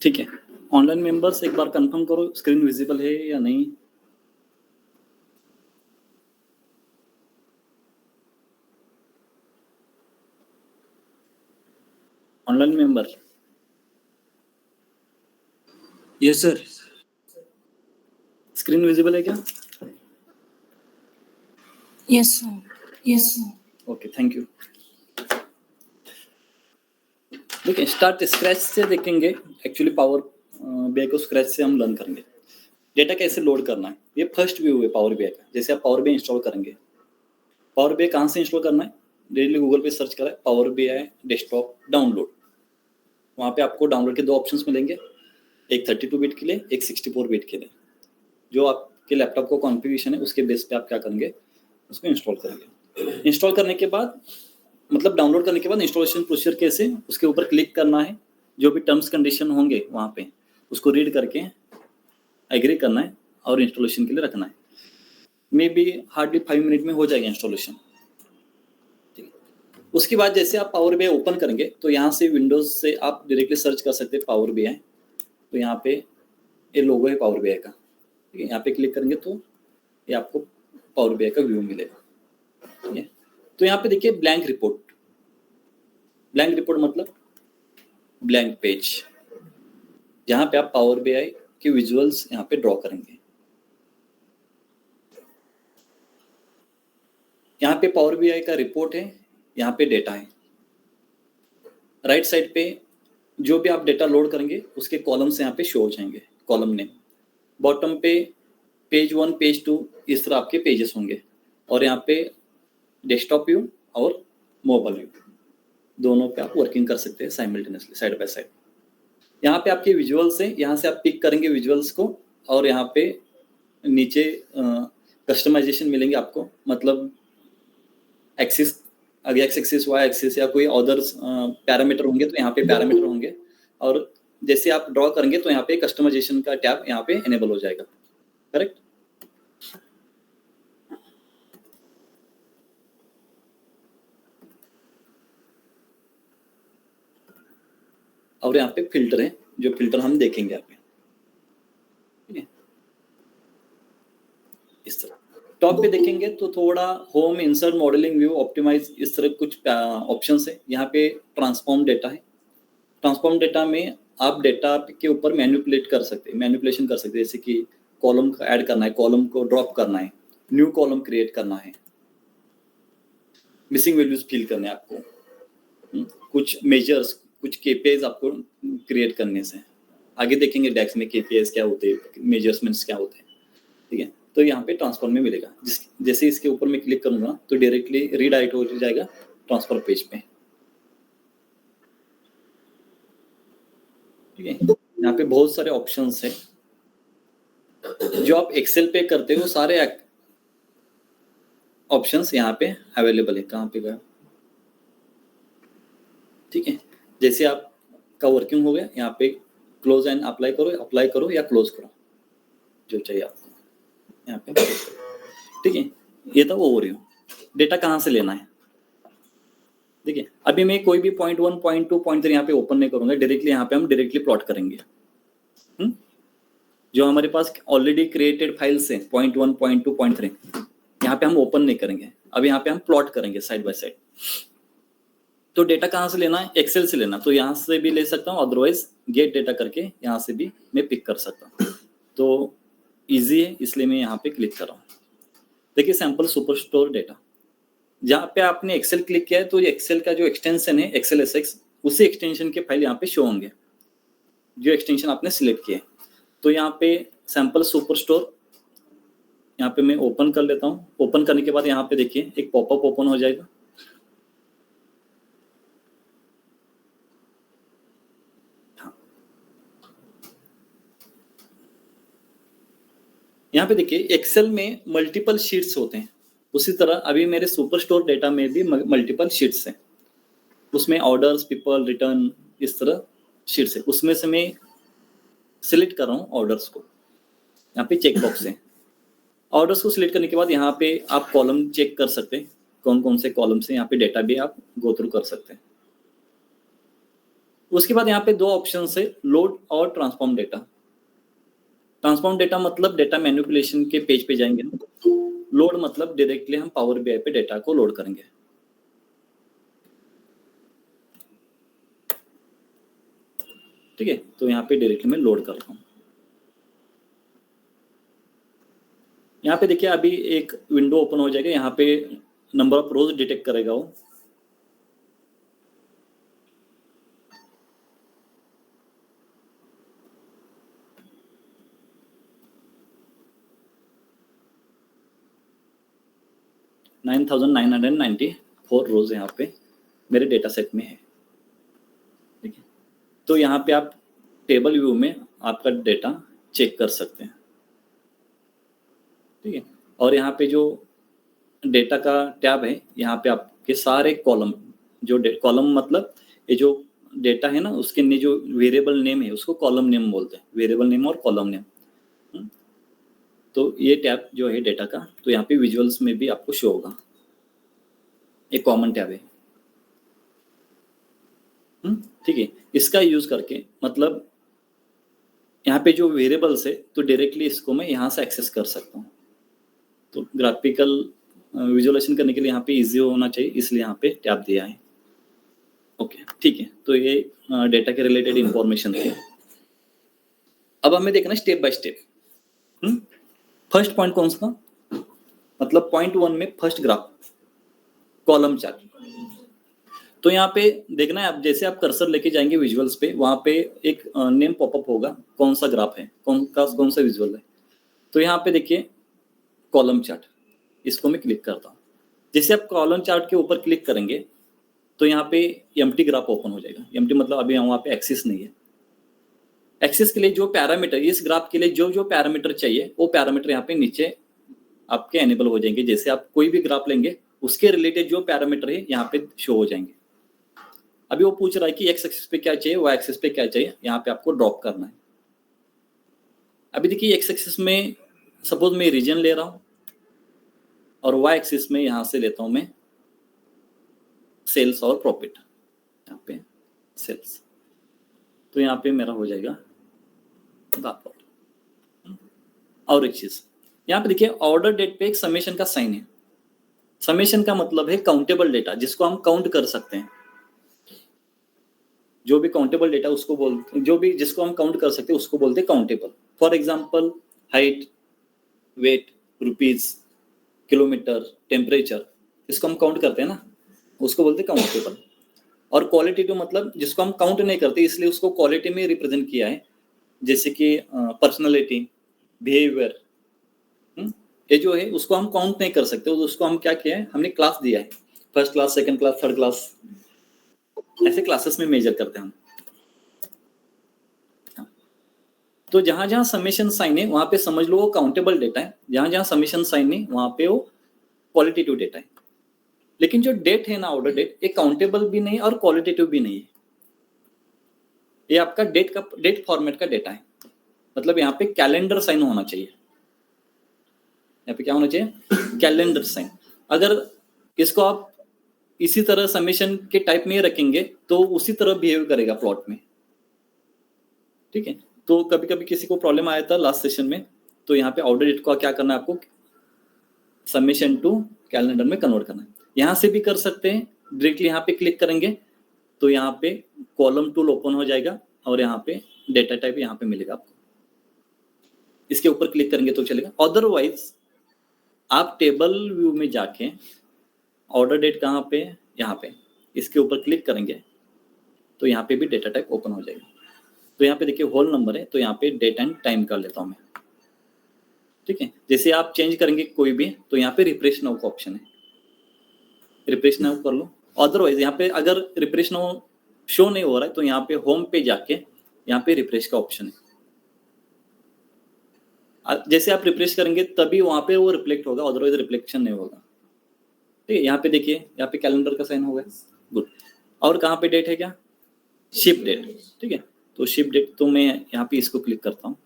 ठीक है, online members एक बार कंफर्म करो स्क्रीन विजिबल है या नहीं। Online member, yes sir. Screen visible है क्या? Yes sir. Okay, thank you. देखिए, स्टार्ट स्क्रैच से देखेंगे। एक्चुअली पावर बीआई को स्क्रैच से हम लर्न करेंगे। डेटा कैसे लोड करना है, ये फर्स्ट व्यू है पावर बीआई का। जैसे आप पावर बीआई इंस्टॉल करेंगे, पावर बीआई कहाँ से इंस्टॉल करना है? डायरेक्टली गूगल पे सर्च करें पावर बीआई डेस्कटॉप डाउनलोड। वहाँ पे आपको डाउनलोड के दो ऑप्शंस मिलेंगे, एक 32 बिट के लिए, एक 64 बिट के लिए। जो आपके लैपटॉप को कॉन्फ़िगरेशन है उसके बेस पे आप क्या करेंगे, उसको इंस्टॉल करेंगे। इंस्टॉल करने के बाद, मतलब डाउनलोड करने के बाद इंस्टॉलेशन प्रोसीजर कैसे, उसके ऊपर क्लिक करना है। जो भी टर्म्स कंडीशन होंगे वहाँ पे उसको रीड करके एग्री करना है और इंस्टॉलेशन के लिए रखना है। मे बी हार्डली 5 मिनट में हो जाएगा इंस्टॉलेशन। उसके बाद जैसे आप पावर बीआई ओपन करेंगे तो यहाँ से विंडोज से आप डायरेक्टली सर्च कर सकते हैं पावर बीआई। तो यहाँ पे ये लोगो है पावर बीआई का, ठीक है। यहाँ पे क्लिक करेंगे तो ये आपको पावर बीआई का व्यू मिलेगा, ठीक है। तो यहाँ पे देखिए ब्लैंक रिपोर्ट। ब्लैंक रिपोर्ट मतलब ब्लैंक पेज, जहाँ पे आप पावर बीआई के विजुअल्स यहाँ पे ड्रॉ करेंगे। यहाँ पे पावर बीआई का रिपोर्ट है, यहाँ पे डेटा है। राइट साइड पे जो भी आप डेटा लोड करेंगे उसके कॉलम्स यहाँ पे शो हो जाएंगे, कॉलम नेम। बॉटम पे पेज 1 पेज 2 इस तरह आपके पेजेस होंगे। और यहाँ पे डेस्कटॉप व्यू और मोबाइल व्यू दोनों पे आप वर्किंग कर सकते हैं साइमल्टेनियसली, साइड बाय साइड। यहाँ पे आपके विजुअल्स है, यहाँ से आप पिक करेंगे विजुअल्स को और यहाँ पे नीचे कस्टमाइजेशन मिलेंगे आपको। मतलब एक्सिस, अगर एक्स एक्सिस वाई एक्सिस या कोई अदर्स पैरामीटर होंगे तो यहाँ पे पैरामीटर होंगे। और जैसे आप ड्रॉ करेंगे तो यहाँ पे कस्टमाइजेशन का टैब यहाँ पे एनेबल हो जाएगा, करेक्ट। और यहाँ पे फिल्टर है, जो फिल्टर हम देखेंगे यहाँ पे, ठीक है। इस तरह टॉप पे देखेंगे तो थोड़ा home, insert, modelling, view, optimise, इस तरह कुछ ऑप्शंस है। यहाँ पे ट्रांसफॉर्म डेटा है। ट्रांसफॉर्म डेटा में आप डेटा के ऊपर मैनिपुलेट कर सकते हैं, मैनिपुलेशन कर सकते हैं। जैसे कि कॉलम का ऐड करना है, कॉलम को ड्रॉप करना है, न्यू कॉलम क्रिएट करना है, मिसिंग वैल्यूज फिल करने हैं आपको, कुछ मेजर्स, कुछ केपीआईज आपको क्रिएट करने से। आगे देखेंगे डेक्स में केपीआईज क्या होते हैं, मेजरमेंट्स क्या होते हैं, ठीक है। तो यहाँ पे ट्रांसफॉर्म में मिलेगा। जैसे इसके ऊपर मैं क्लिक करूंगा तो डायरेक्टली रीडायरेक्ट हो जाएगा ट्रांसफर पेज पे, ठीक है। यहाँ पे बहुत सारे ऑप्शंस है। जो आप एक्सेल पे करते हो सारे ऑप्शंस यहाँ पे अवेलेबल है। कहाँ पे गया, ठीक है। जैसे आपका वर्किंग हो गया, यहाँ पे क्लोज एंड अप्लाई करो या क्लोज करो, जो चाहिए आपको यहाँ पे, ठीक है। ये था ओवरव्यू। डेटा कहाँ से लेना है, देखिए। अभी मैं कोई भी पॉइंट 1, पॉइंट 2, पॉइंट 3 यहाँ पे ओपन नहीं करूंगा, डायरेक्टली यहाँ पे हम डायरेक्टली प्लॉट करेंगे। जो हमारे पास ऑलरेडी क्रिएटेड फाइल्स हैं, पॉइंट 1, पॉइंट 2, पॉइंट 3, यहाँ पे हम ओपन नहीं करेंगे। अब यहाँ पे हम प्लॉट करेंगे साइड बाय साइड। तो डेटा कहाँ से लेना है, एक्सेल से लेना, तो यहाँ से भी ले सकता हूँ, अदरवाइज गेट डेटा करके यहाँ से भी मैं पिक कर सकता हूँ। तो ईजी है, इसलिए मैं यहाँ पे क्लिक कर रहा हूँ। देखिए सैंपल सुपरस्टोर डेटा, जहाँ पे आपने एक्सेल क्लिक किया है तो एक्सेल का जो एक्सटेंशन है एक्सेल एसएक्स, उसी एक्सटेंशन के फाइल यहाँ पे शो होंगे, जो एक्सटेंशन आपने सिलेक्ट किया है। तो यहाँ पे सैंपल सुपरस्टोर, यहाँ पे मैं ओपन कर लेता हूँ। ओपन करने के बाद यहाँ पे देखिए एक पॉपअप ओपन हो जाएगा। यहाँ पे देखिए एक्सेल में मल्टीपल शीट्स होते हैं, उसी तरह अभी मेरे सुपरस्टोर डेटा में भी मल्टीपल शीट्स हैं। उसमें ऑर्डर्स, पीपल, रिटर्न, इस तरह शीट्स है। उसमें से मैं सिलेक्ट कर रहा हूँ ऑर्डर्स को। यहाँ पे चेक बॉक्स है। ऑर्डर्स को सिलेक्ट करने के बाद यहाँ पे आप कॉलम चेक कर सकते हैं, कौन कौन से कॉलम से। यहाँ पे डेटा भी आप गो थ्रू कर सकते हैं। उसके बाद यहाँ पे दो ऑप्शन है, लोड और ट्रांसफॉर्म डेटा। ट्रांसफॉर्म डेटा मतलब डेटा मैनिपुलेशन के पेज पे जाएंगे, लोड मतलब डायरेक्टली हम पावर बीआई पे डेटा को लोड करेंगे। ठीक है, तो यहाँ पे डायरेक्टली मैं लोड कर रहा हूँ। यहाँ पे देखिए अभी एक विंडो ओपन हो जाएगा, यहाँ पे नंबर ऑफ रोज डिटेक्ट करेगा वो। नाइन 9,994 रोज यहाँ पे मेरे डेटा सेट में है। ठीक है, तो यहाँ पे आप टेबल व्यू में आपका डेटा चेक कर सकते हैं। ठीक है, और यहाँ पे जो डेटा का टैब है, यहाँ पे आपके सारे कॉलम, जो कॉलम मतलब ये जो डेटा है ना, उसके ने जो वेरिएबल नेम है उसको कॉलम नेम बोलते हैं, वेरिएबल नेम और कॉलम नेम। तो ये टैब जो है डेटा का, तो यहाँ पे विजुअल्स में भी आपको शो होगा, एक कॉमन टैब है। ठीक है, इसका यूज करके मतलब यहाँ पे जो वेरिएबल्स है तो डायरेक्टली इसको मैं यहाँ से एक्सेस कर सकता हूँ। तो ग्राफिकल विजुअलाइजेशन करने के लिए यहाँ पे इजी होना चाहिए, इसलिए यहाँ पे टैब दिया है। ओके, ठीक है, तो ये डेटा के रिलेटेड इंफॉर्मेशन है। अब हमें देखना step by step. First point कौन सा, मतलब पॉइंट 1 में फर्स्ट ग्राफ कॉलम चार्ट। तो यहाँ पे देखना है, आप जैसे आप कर्सर लेके जाएंगे विजुअल्स पे, वहां पे एक नेम पॉपअप होगा, कौन सा ग्राफ है, कौन सा विजुअल है। तो यहाँ पे देखिए कॉलम चार्ट, इसको मैं क्लिक करता हूँ। जैसे आप कॉलम चार्ट के ऊपर क्लिक करेंगे तो यहाँ पे एम्प्टी ग्राफ ओपन हो जाएगा। एम्प्टी मतलब अभी वहाँ पे एक्सिस नहीं है। एक्सिस के लिए जो पैरामीटर, इस ग्राफ के लिए जो जो पैरामीटर चाहिए वो पैरामीटर यहाँ पे नीचे आपके एनेबल हो जाएंगे। जैसे आप कोई भी ग्राफ लेंगे उसके रिलेटेड जो पैरामीटर है यहाँ पे शो हो जाएंगे। अभी वो पूछ रहा है कि एक्स एक्सिस पे क्या चाहिए, वाई एक्सिस पे क्या चाहिए, यहाँ पे आपको ड्रॉप करना है। अभी देखिए एक्स एक्सिस में सपोज मैं रीजन ले रहा हूँ और वाई एक्सिस में यहाँ से लेता हूँ मैं सेल्स और प्रॉफिट, यहाँ पे सेल्स। तो यहाँ पे मेरा हो जाएगा बात। और एक चीज यहाँ पे देखिए ऑर्डर डेट पे एक समेशन का साइन है। समेशन का मतलब है काउंटेबल डेटा, जिसको हम काउंट कर सकते हैं। जो भी काउंटेबल डेटा उसको बोलते, जो भी जिसको हम काउंट कर सकते हैं उसको बोलते हैं countable. For example height, weight, rupees, kilometre, temperature, इसको हम काउंट करते हैं ना, उसको बोलते हैं काउंटेबल। और क्वालिटेटिव मतलब जिसको हम काउंट नहीं करते, इसलिए उसको क्वालिटी में रिप्रेजेंट किया है, जैसे कि पर्सनैलिटी, बिहेवियर। ये जो है उसको हम काउंट नहीं कर सकते, उसको हम क्या किया है, हमने क्लास दिया है, first class, second class, third class, ऐसे क्लासेस में मेजर करते हैं हम। तो जहां जहां समेशन साइन है वहां पे समझ लो वो काउंटेबल डेटा है, जहां जहां समेशन साइन है वहां पे वो क्वालिटेटिव डेटा है। लेकिन जो डेट है ना, ऑर्डर डेट, ये काउंटेबल भी नहीं और क्वालिटेटिव भी नहीं है। ये आपका डेट फॉर्मेट का डेटा है। मतलब यहाँ पे कैलेंडर साइन होना चाहिए। यहाँ पे क्या होना चाहिए, कैलेंडर साइन। अगर इसको आप इसी तरह समेशन के टाइप में रखेंगे तो उसी तरह बिहेव करेगा प्लॉट में। ठीक है, तो कभी कभी किसी को प्रॉब्लम आया था लास्ट सेशन में, तो यहाँ पे ऑर्डर डेट को क्या करना है, आपको समेशन टू कैलेंडर में कन्वर्ट करना है। यहाँ से भी कर सकते हैं, डायरेक्टली यहाँ पे क्लिक करेंगे तो यहाँ पे कॉलम टूल ओपन हो जाएगा और यहाँ पे डेटा टाइप यहाँ पे मिलेगा आपको, इसके ऊपर क्लिक करेंगे तो चलेगा। अदरवाइज आप टेबल व्यू में जाके ऑर्डर डेट कहाँ पे, यहाँ पे इसके ऊपर क्लिक करेंगे तो यहाँ पे भी डेटा टाइप ओपन हो जाएगा। तो यहाँ पे देखिए होल नंबर है, तो यहाँ पे डेट एंड टाइम कर लेता हूँ मैं। ठीक है, जैसे आप चेंज करेंगे कोई भी तो यहाँ पे रिफ्रेश नाउ का ऑप्शन है, रिफ्रेश नाउ कर लो। अदरवाइज यहाँ पे अगर रिफ्रेश नाउ शो नहीं हो रहा है तो यहाँ पे होम पे जाके यहाँ पे रिफ्रेश का ऑप्शन है। जैसे आप रिफ्रेश करेंगे तभी वहां पे वो रिफ्लेक्ट होगा, अदरवाइज रिफ्लेक्शन नहीं होगा। ठीक है, यहाँ पे देखिए यहाँ पे कैलेंडर का साइन हो गया, गुड। और कहाँ पे डेट है, क्या शिप डेट। ठीक है, तो शिप डेट, तो मैं यहाँ पे इसको क्लिक करता हूँ,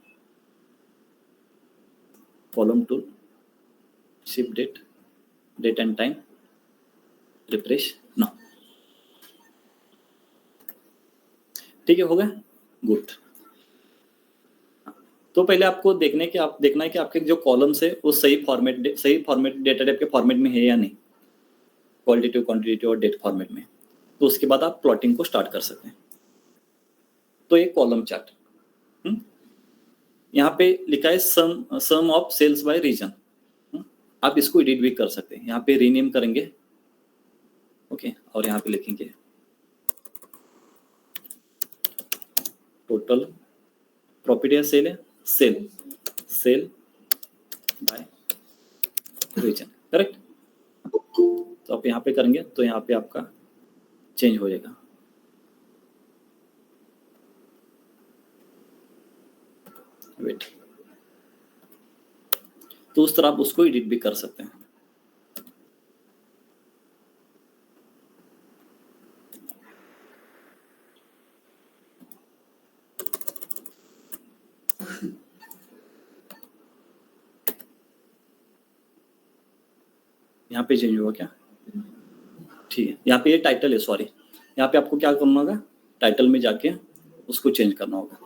column tool, ship date, date and time, refresh now. ठीक है, हो गया, गुड। तो पहले आपको देखना है कि आपके जो कॉलम्स है वो सही फॉर्मेट डेटा टाइप के फॉर्मेट में है या नहीं, क्वालिटेटिव, क्वांटिटेटिव और डेट फॉर्मेट में। तो उसके बाद आप प्लॉटिंग को स्टार्ट कर सकते हैं। तो ये कॉलम चार्ट, यहाँ पे लिखा है सम ऑफ सेल्स बाय रीजन। आप इसको एडिट भी कर सकते हैं, यहाँ पे रीनेम करेंगे, ओके, और यहाँ पे लिखेंगे टोटल प्रॉफिट या सेल है, सेल बाय रीजन, करेक्ट। तो आप यहाँ पे करेंगे तो यहाँ पे आपका चेंज हो जाएगा। वेट, तो उस तरह आप उसको एडिट भी कर सकते हैं। यहाँ पे चेंज हुआ क्या? ठीक है, यहाँ पे ये टाइटल है, सॉरी, यहाँ पे आपको क्या करना होगा, टाइटल में जाके उसको चेंज करना होगा।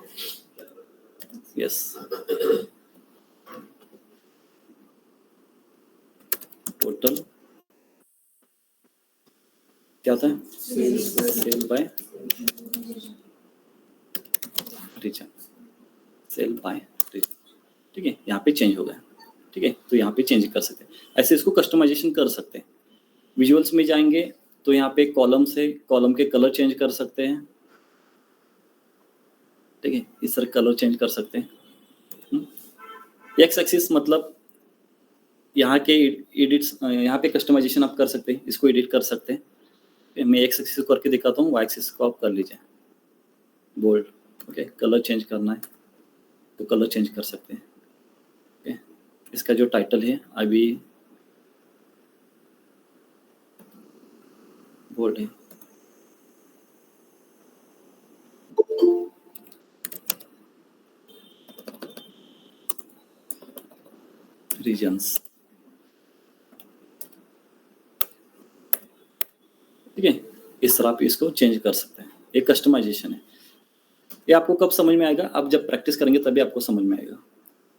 यस, टोटल क्या होता है, sale by region, sale by region, ठीक है, यहाँ पे चेंज हो गया। ठीक है, तो यहाँ पे चेंज कर सकते हैं, ऐसे इसको कस्टमाइजेशन कर सकते हैं। विजुअल्स में जाएंगे तो यहाँ पे कॉलम से कॉलम के कलर चेंज कर सकते हैं। ठीक है, इस तरह कलर चेंज कर सकते हैं। एक्स एक्सिस मतलब यहाँ के एडिट्स, यहाँ पे कस्टमाइजेशन आप कर सकते हैं, इसको एडिट कर सकते हैं। मैं एक्स एक्सिस करके दिखाता हूँ, वाई एक्सिस को आप कर लीजिए बोल्ड। ओके, कलर चेंज करना है तो कलर चेंज कर सकते हैं। ओके, इसका जो टाइटल है अभी बोल्ड है। रीजन्स, ठीक है, इस तरह आप इसको चेंज कर सकते हैं। ये कस्टमाइजेशन है। ये आपको कब समझ में आएगा, आप जब प्रैक्टिस करेंगे तभी आपको समझ में आएगा।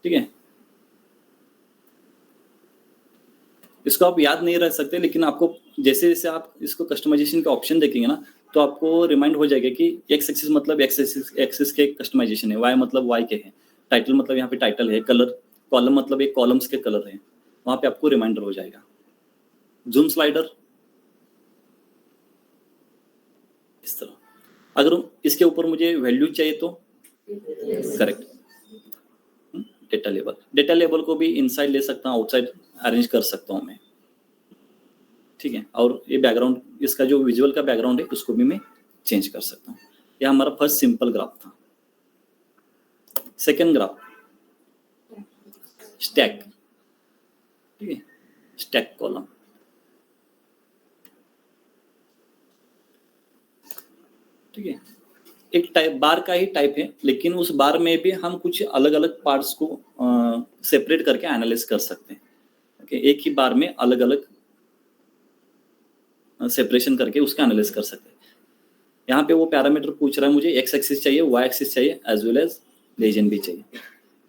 ठीक है, इसको आप याद नहीं रख सकते, लेकिन आपको जैसे जैसे आप इसको कस्टमाइजेशन के ऑप्शन देखेंगे ना, तो आपको रिमाइंड हो जाएगा कि एक्स एक्सिस मतलब एक्स एक्सिस के कस्टमाइजेशन है, वाई मतलब वाई के है, टाइटल मतलब यहाँ पे टाइटल है, कलर कॉलम मतलब एक कॉलम्स के कलर है, वहां पे आपको रिमाइंडर हो जाएगा। जूम स्लाइडर इस तरह, अगर इसके ऊपर मुझे वैल्यू चाहिए तो करेक्ट, डेटा लेबल को भी इनसाइड ले सकता हूँ, आउटसाइड अरेंज कर सकता हूँ मैं। ठीक है, और ये बैकग्राउंड, इसका जो विजुअल का बैकग्राउंड है उसको भी मैं चेंज कर सकता हूँ। यह हमारा फर्स्ट सिंपल ग्राफ था। सेकेंड ग्राफ स्टैक, ठीक है, स्टैक कॉलम। ठीक है, एक टाइप बार का ही टाइप है, लेकिन उस बार में भी हम कुछ अलग अलग पार्ट्स को सेपरेट करके एनालाइज कर सकते हैं। ओके, एक ही बार में अलग अलग सेपरेशन करके उसका एनालाइज कर सकते हैं। यहाँ पे वो पैरामीटर पूछ रहा है मुझे, एक्स एक्सिस चाहिए, वाई एक्सिस चाहिए, एज वेल एज रीजन भी चाहिए।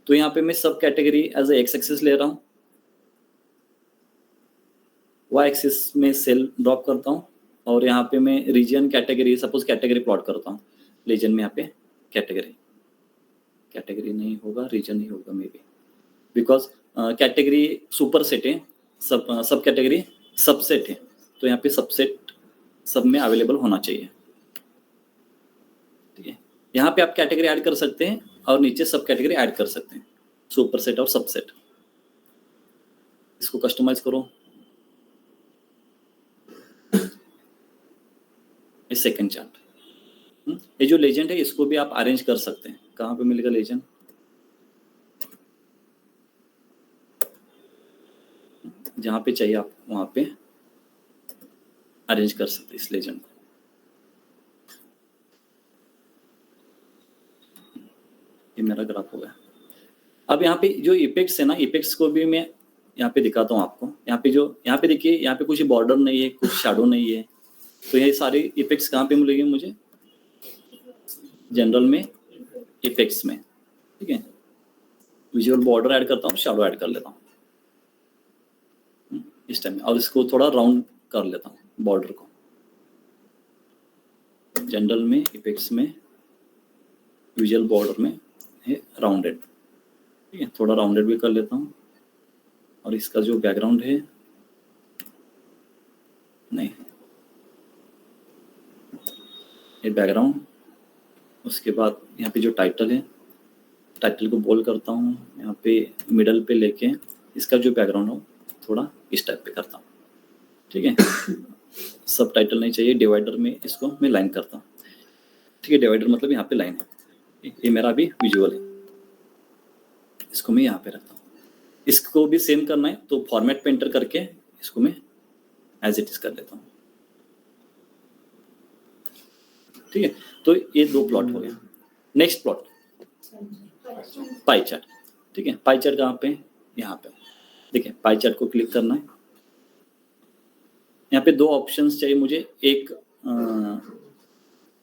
तो यहाँ पे मैं सब category as a X axis ले रहा हूँ, वाई एक्सिस में सेल ड्रॉप करता हूँ, और यहाँ पे मैं region category, suppose category plot करता हूँ। रीजन में यहाँ पे कैटेगरी नहीं होगा, रीजन ही होगा may be, because category super set है, सब कैटेगरी सबसेट है, तो यहाँ पे सबसेट सब में अवेलेबल होना चाहिए। ठीक है, यहाँ पे आप कैटेगरी ऐड कर सकते हैं और नीचे सब कैटेगरी ऐड कर सकते हैं, सुपर सेट और सबसेट। इसको कस्टमाइज करो। इस सेकंड चार्ट, ये जो लेजेंड है इसको भी आप अरेंज कर सकते हैं। कहाँ पे मिलेगा लेजेंड, जहाँ पे चाहिए आप वहां पे अरेंज कर सकते हैं इस लेजेंड को। ये मेरा ग्राफ हो गया। अब यहाँ पे जो इफेक्ट्स है ना, इफेक्ट्स को भी मैं यहाँ पे दिखाता हूँ आपको। यहाँ पे देखिए, यहाँ पे कुछ बॉर्डर नहीं है, कुछ शैडो नहीं है, तो ये सारे इफेक्ट्स कहाँ पे मिलेंगे मुझे, जनरल में, इफेक्ट्स में, ठीक है। विजुअल बॉर्डर ऐड करता हूँ, शैडो ऐड कर लेता हूँ इस टाइम, और इसको थोड़ा राउंड कर लेता हूँ बॉर्डर को। जनरल में, इफेक्ट्स में, विजुअल बॉर्डर में है राउंडेड, ठीक है। थोड़ा राउंडेड भी कर लेता हूँ। और इसका जो बैकग्राउंड है, नहीं, ये बैकग्राउंड, उसके बाद यहाँ पे जो टाइटल है, टाइटल को बोल्ड करता हूँ, यहाँ पे मिडल पे लेके इसका जो बैकग्राउंड हो थोड़ा इस टाइप पे करता हूँ, ठीक है। सब टाइटल नहीं चाहिए, डिवाइडर में इसको मैं लाइन करता हूँ, ठीक है। डिवाइडर मतलब यहाँ पे लाइन है, ये मेरा भी विजुअल है, इसको मैं यहाँ पे रखता हूँ। इसको भी सेम करना है तो फॉर्मेट पे एंटर करके इसको मैं एज इट इज कर लेता हूँ, ठीक है। तो ये दो प्लॉट हो गया। नेक्स्ट प्लॉट पाई चार्ट, ठीक है। पाई चार्ट कहाँ पे? यहाँ पे, देखिए पाई चार्ट को क्लिक करना है। यहाँ पे दो ऑप्शंस चाहिए मुझे, एक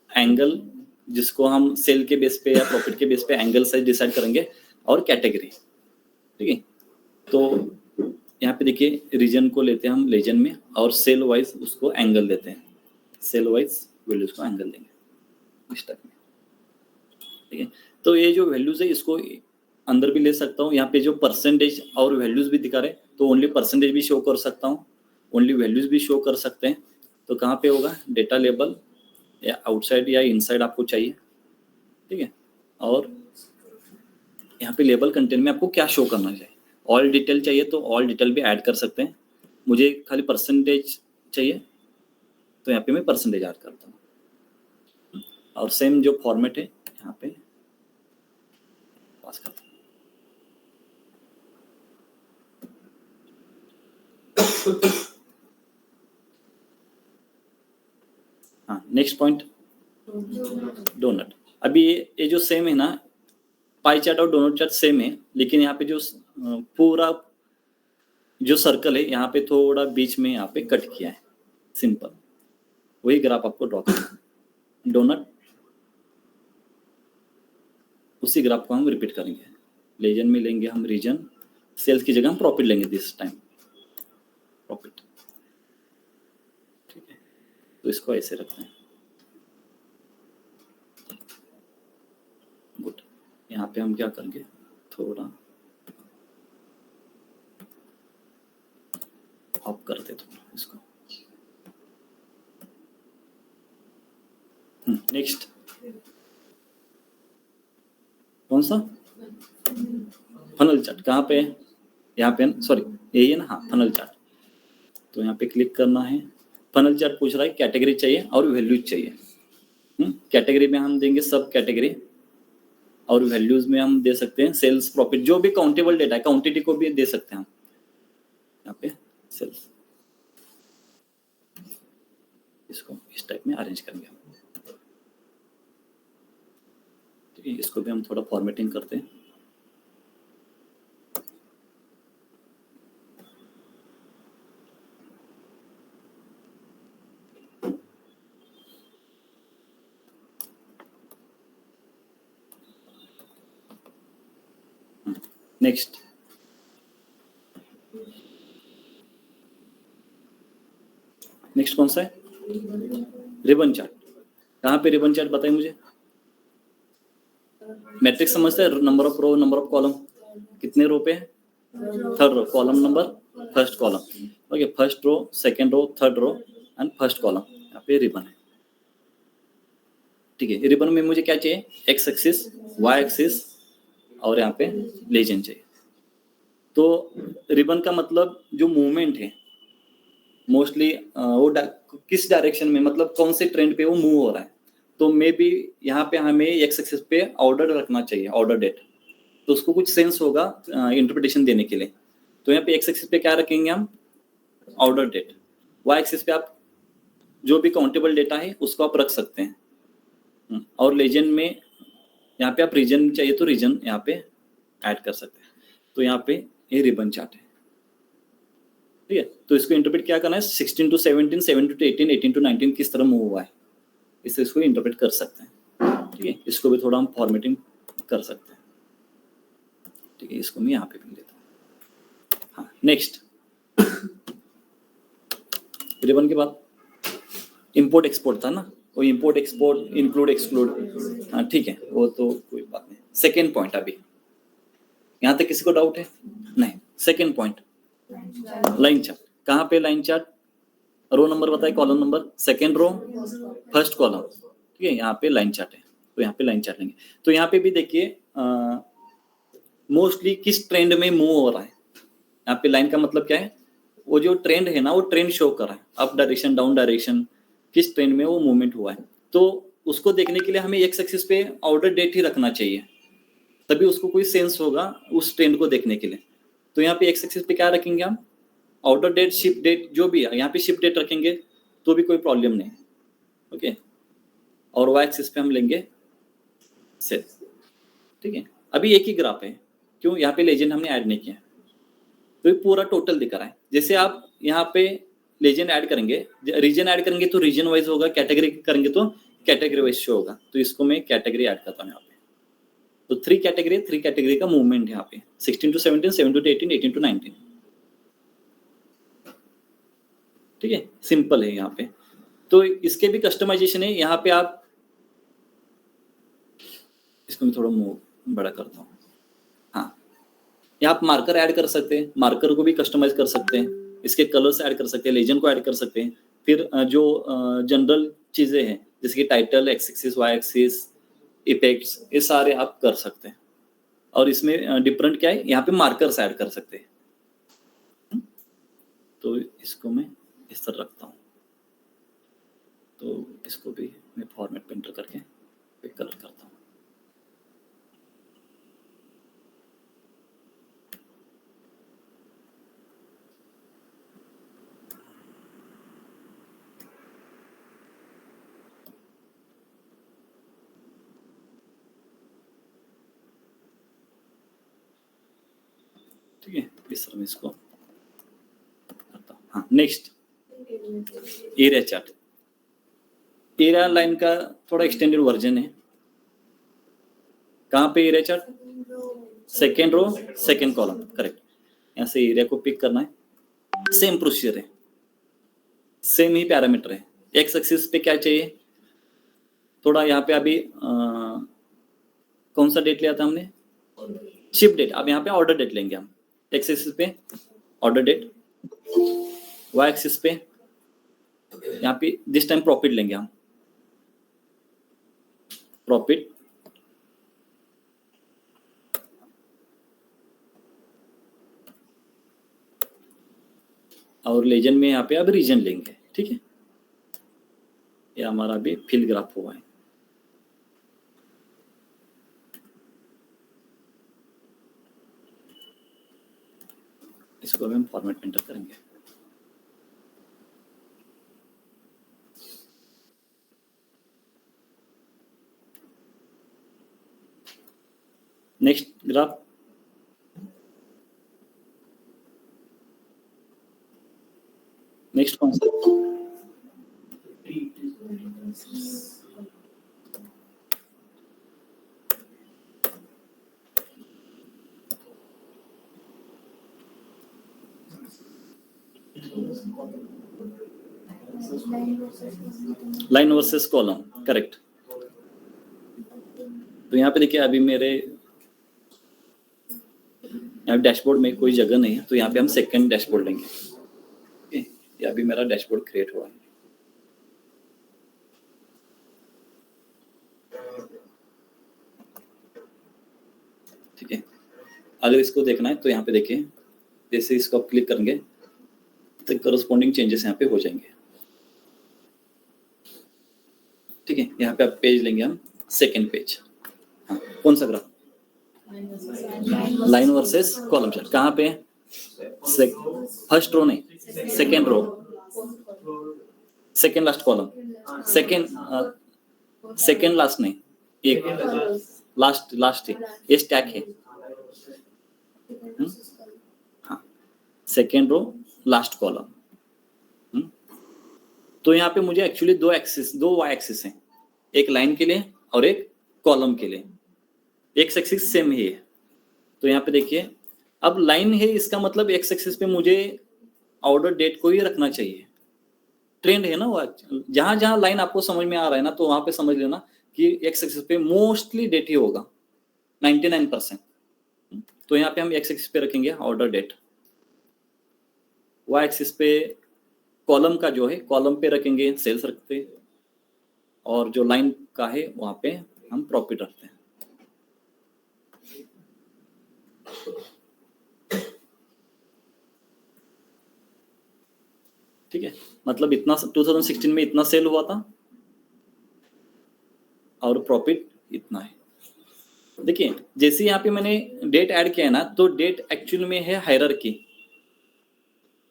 एंगल जिसको हम सेल के बेस पे या प्रॉफिट के बेस पे एंगल साइज डिसाइड करेंगे, और कैटेगरी, ठीक है। तो यहाँ पे देखिए रीजन को लेते हैं हम लेजन में, और सेल वाइज उसको एंगल देते हैं, सेल वाइज वैल्यूज को एंगल देंगे इस टाइप में, ठीक है। तो ये जो वैल्यूज है इसको अंदर भी ले सकता हूँ। यहाँ पे जो परसेंटेज और वैल्यूज भी दिखा रहे, तो ओनली परसेंटेज भी शो कर सकता हूँ, ओनली वैल्यूज भी शो कर सकते हैं। तो कहाँ पे होगा? डेटा लेबल, या आउटसाइड या इनसाइड आपको चाहिए, ठीक है। और यहाँ पे लेबल कंटेंट में आपको क्या शो करना चाहिए, ऑल डिटेल चाहिए तो ऑल डिटेल भी ऐड कर सकते हैं। मुझे खाली परसेंटेज चाहिए तो यहाँ पे मैं परसेंटेज ऐड करता हूँ, और सेम जो फॉर्मेट है यहाँ पे पास करता हूँ। हाँ, नेक्स्ट पॉइंट डोनट। अभी ये जो सेम है ना, पाई चार्ट और डोनट चार्ट सेम है, लेकिन यहाँ पे जो पूरा जो सर्कल है यहाँ पे थोड़ा बीच में यहाँ पे कट किया है, सिंपल वही ग्राफ आपको ड्रॉ करना है। डोनट, उसी ग्राफ को हम रिपीट करेंगे। लेजन में लेंगे हम रीजन, सेल्स की जगह हम प्रॉफिट लेंगे दिस टाइम, प्रॉफिट, ठीक है। तो इसको ऐसे रखते हैं, गुड। यहाँ पे हम क्या करेंगे, थोड़ा ऑफ करते थोड़ा इसको। नेक्स्ट कौन सा? फनल चार्ट कहाँ पे है? यहाँ पे, सॉरी यही है ना, हाँ फनल चार्ट। तो यहाँ पे क्लिक करना है। फनल चार्ट पूछ रहा है कैटेगरी चाहिए और वैल्यूज चाहिए। कैटेगरी में हम देंगे सब कैटेगरी, और वैल्यूज में हम दे सकते हैं सेल्स, प्रॉफिट, जो भी काउंटेबल डेटा है, क्वांटिटी को भी दे सकते हैं हम यहाँ पे सेल्स। इसको इस टाइप में अरेंज करेंगे हम, ठीक है। इसको भी हम थोड़ा फॉर्मेटिंग करते हैं। नेक्स्ट नेक्स्ट कौन सा है? Ribbon chart. कहाँ पे रिबन चार्ट बताइए मुझे। मैट्रिक्स समझते हैं, number of row, number of column, कितने रो पे है? Third row, column number, first column, okay. First row, second row, third row and first column, यहाँ पे रिबन है, ठीक है। रिबन में मुझे क्या चाहिए? एक्स एक्सिस, वाई एक्सिस, और यहाँ पे लेजेंड चाहिए। तो रिबन का मतलब जो मूवमेंट है मोस्टली वो किस डायरेक्शन में, मतलब कौन से ट्रेंड पे वो मूव हो रहा है। तो मे बी यहाँ पे हमें एक्स एक्सिस पे ऑर्डर रखना चाहिए, ऑर्डर डेट, तो उसको कुछ सेंस होगा इंटरप्रिटेशन देने के लिए। तो यहाँ पे एक्स एक्सिस पे क्या रखेंगे हम? Order date. वाई एक्सिस पे आप जो भी काउंटेबल डेटा है उसको आप रख सकते हैं। और लेजेंड में यहाँ पे आप रीजन चाहिए तो रीजन यहाँ पे ऐड कर सकते हैं। तो यहाँ पे ये रिबन चार्ट है, ठीक है। तो इसको इंटरप्रेट क्या करना है? 16 to 17, 17 to 18, 18 to 19 किस तरह मूव हुआ है, इससे इसको इंटरप्रेट कर सकते हैं। ठीक है, इसको भी थोड़ा हम फॉर्मेटिंग कर सकते हैं। ठीक है, इसको मैं यहाँ पे भी लेता हूँ। हाँ, नेक्स्ट रिबन के बाद इंपोर्ट एक्सपोर्ट था ना, वो इंपोर्ट एक्सपोर्ट इंक्लूड एक्सक्लूड, हाँ ठीक है, वो तो कोई बात नहीं। सेकेंड पॉइंट, अभी यहाँ तक किसी को डाउट है? नहीं। Second point, line chart. कहाँ पे लाइन चार्ट? रो नंबर बताए, column number, second row, first column. ठीक है, यहाँ पे लाइन चार्ट है, तो यहाँ पे लाइन चार्ट लेंगे। तो यहाँ पे भी देखिए मोस्टली किस ट्रेंड में मूव हो रहा है। यहाँ पे लाइन का मतलब क्या है? वो जो ट्रेंड है ना, वो ट्रेंड शो कर रहा है, अप डायरेक्शन, डाउन डायरेक्शन, किस ट्रेंड में वो मूवमेंट हुआ है। तो उसको देखने के लिए हमें एक्स एक्सिस पे ऑर्डर डेट ही रखना चाहिए, तभी उसको कोई सेंस होगा उस ट्रेंड को देखने के लिए। तो यहाँ पे एक्स एक्सिस पे क्या रखेंगे हम? ऑर्डर डेट, शिप डेट, जो भी है। यहाँ पे शिप डेट रखेंगे तो भी कोई प्रॉब्लम नहीं, ओके। और वाई एक्सिस पे हम लेंगे सेल। ठीक है, अभी एक ही ग्राफ है, क्यों? यहाँ पे लेजेंड हमने ऐड नहीं किया, तो ये पूरा टोटल दिख रहा है। जैसे आप यहाँ पे लेजेंड ऐड करेंगे, रीजन ऐड करेंगे तो रीजन वाइज होगा, कैटेगरी करेंगे तो कैटेगरी वाइज शो होगा। तो इसको मैं कैटेगरी ऐड करता हूँ यहाँ पे। तो थ्री कैटेगरी का मूवमेंट है यहाँ पे, 16 to 17, 17 to 18, 18 to 19। ठीक है, सिंपल है यहाँ पे। तो इसके भी कस्टमाइजेशन है। यहाँ पे आप, इसको मैं थोड़ा मूव बड़ा करता हूँ। हाँ, यहाँ आप मार्कर ऐड कर सकते हैं, मार्कर को भी कस्टमाइज कर सकते हैं, इसके कलर्स ऐड कर सकते हैं, लेजेंड को ऐड कर सकते हैं। फिर जो जनरल चीजें हैं जैसे कि title, x axis, y axis, effects, ये सारे आप कर सकते हैं। और इसमें डिफरेंट क्या है, यहाँ पे मार्कर्स ऐड कर सकते हैं। तो इसको मैं इस तरह रखता हूँ। तो इसको भी मैं फॉर्मेट पेंटर करके कलर करता हूँ। ठीक है, इस तरह में इसको करता हूँ। हाँ, next area chart. Area line का थोड़ा एक्सटेंडेड वर्जन है। कहाँ पे area chart? Second row, second column, correct. यहाँ से एरिया को पिक करना है, सेम प्रोसीजर है, सेम ही पैरामीटर है। एक्स एक्सिस पे क्या चाहिए? थोड़ा यहाँ पे अभी कौन सा डेट लिया था हमने? Ship date. अब यहाँ पे ऑर्डर डेट लेंगे हम। एक्स एक्सिस पे ऑर्डर डेट, वाई एक्सिस पे यहाँ पे दिस टाइम प्रॉफिट लेंगे हम, प्रॉफिट। और लेजेंड में यहाँ पे अब रीजन लेंगे। ठीक है, ये हमारा भी फिल ग्राफ हुआ है। इसको भी हम फॉर्मेट पेंटर करेंगे। नेक्स्ट ग्राफ, नेक्स्ट कौन सा? Line versus column, correct. तो यहाँ पे देखिए अभी मेरे यहाँ डैशबोर्ड में कोई जगह नहीं है, तो यहाँ पे हम सेकंड डैशबोर्ड लेंगे। ओके, ये अभी मेरा डैशबोर्ड क्रिएट हुआ है। ठीक है, अगर इसको देखना है तो यहाँ पे देखिए, जैसे इसको आप क्लिक करेंगे तो करस्पॉन्डिंग चेंजेस यहाँ पे हो जाएंगे। ठीक है, यहाँ पे आप पेज लेंगे हम, सेकंड पेज। हाँ, कौन सा graph? Line versus column chart. कहाँ पे? फर्स्ट रो नहीं, second row, second last column, second last नहीं, एक लास्ट है, ये स्टैक है। हाँ, सेकंड रो, लास्ट कॉलम। तो यहाँ पे मुझे एक्चुअली दो वाई एक्सिस हैं, एक लाइन के लिए और एक कॉलम के लिए, एक्स एक्सिस सेम ही है। तो यहाँ पे देखिए अब लाइन है, इसका मतलब एक्स एक्सिस पे मुझे ऑर्डर डेट को ही रखना चाहिए, ट्रेंड है ना वो। जहां जहां लाइन आपको समझ में आ रहा है ना, तो वहां पे समझ लेना कि एक्स एक्सिस पे मोस्टली डेट ही होगा 99%। तो यहाँ पे हम एक्स एक्सिस पे रखेंगे ऑर्डर डेट, वाई एक्सिस पे कॉलम का जो है कॉलम पे रखेंगे सेल्स रखते हैं, और जो लाइन का है वहां पे हम प्रॉफिट रखते हैं। ठीक है, मतलब इतना 2016 में इतना सेल हुआ था और प्रॉफिट इतना है। देखिए जैसे यहाँ पे मैंने डेट ऐड किया है ना, तो डेट एक्चुअल में है हायरार्की।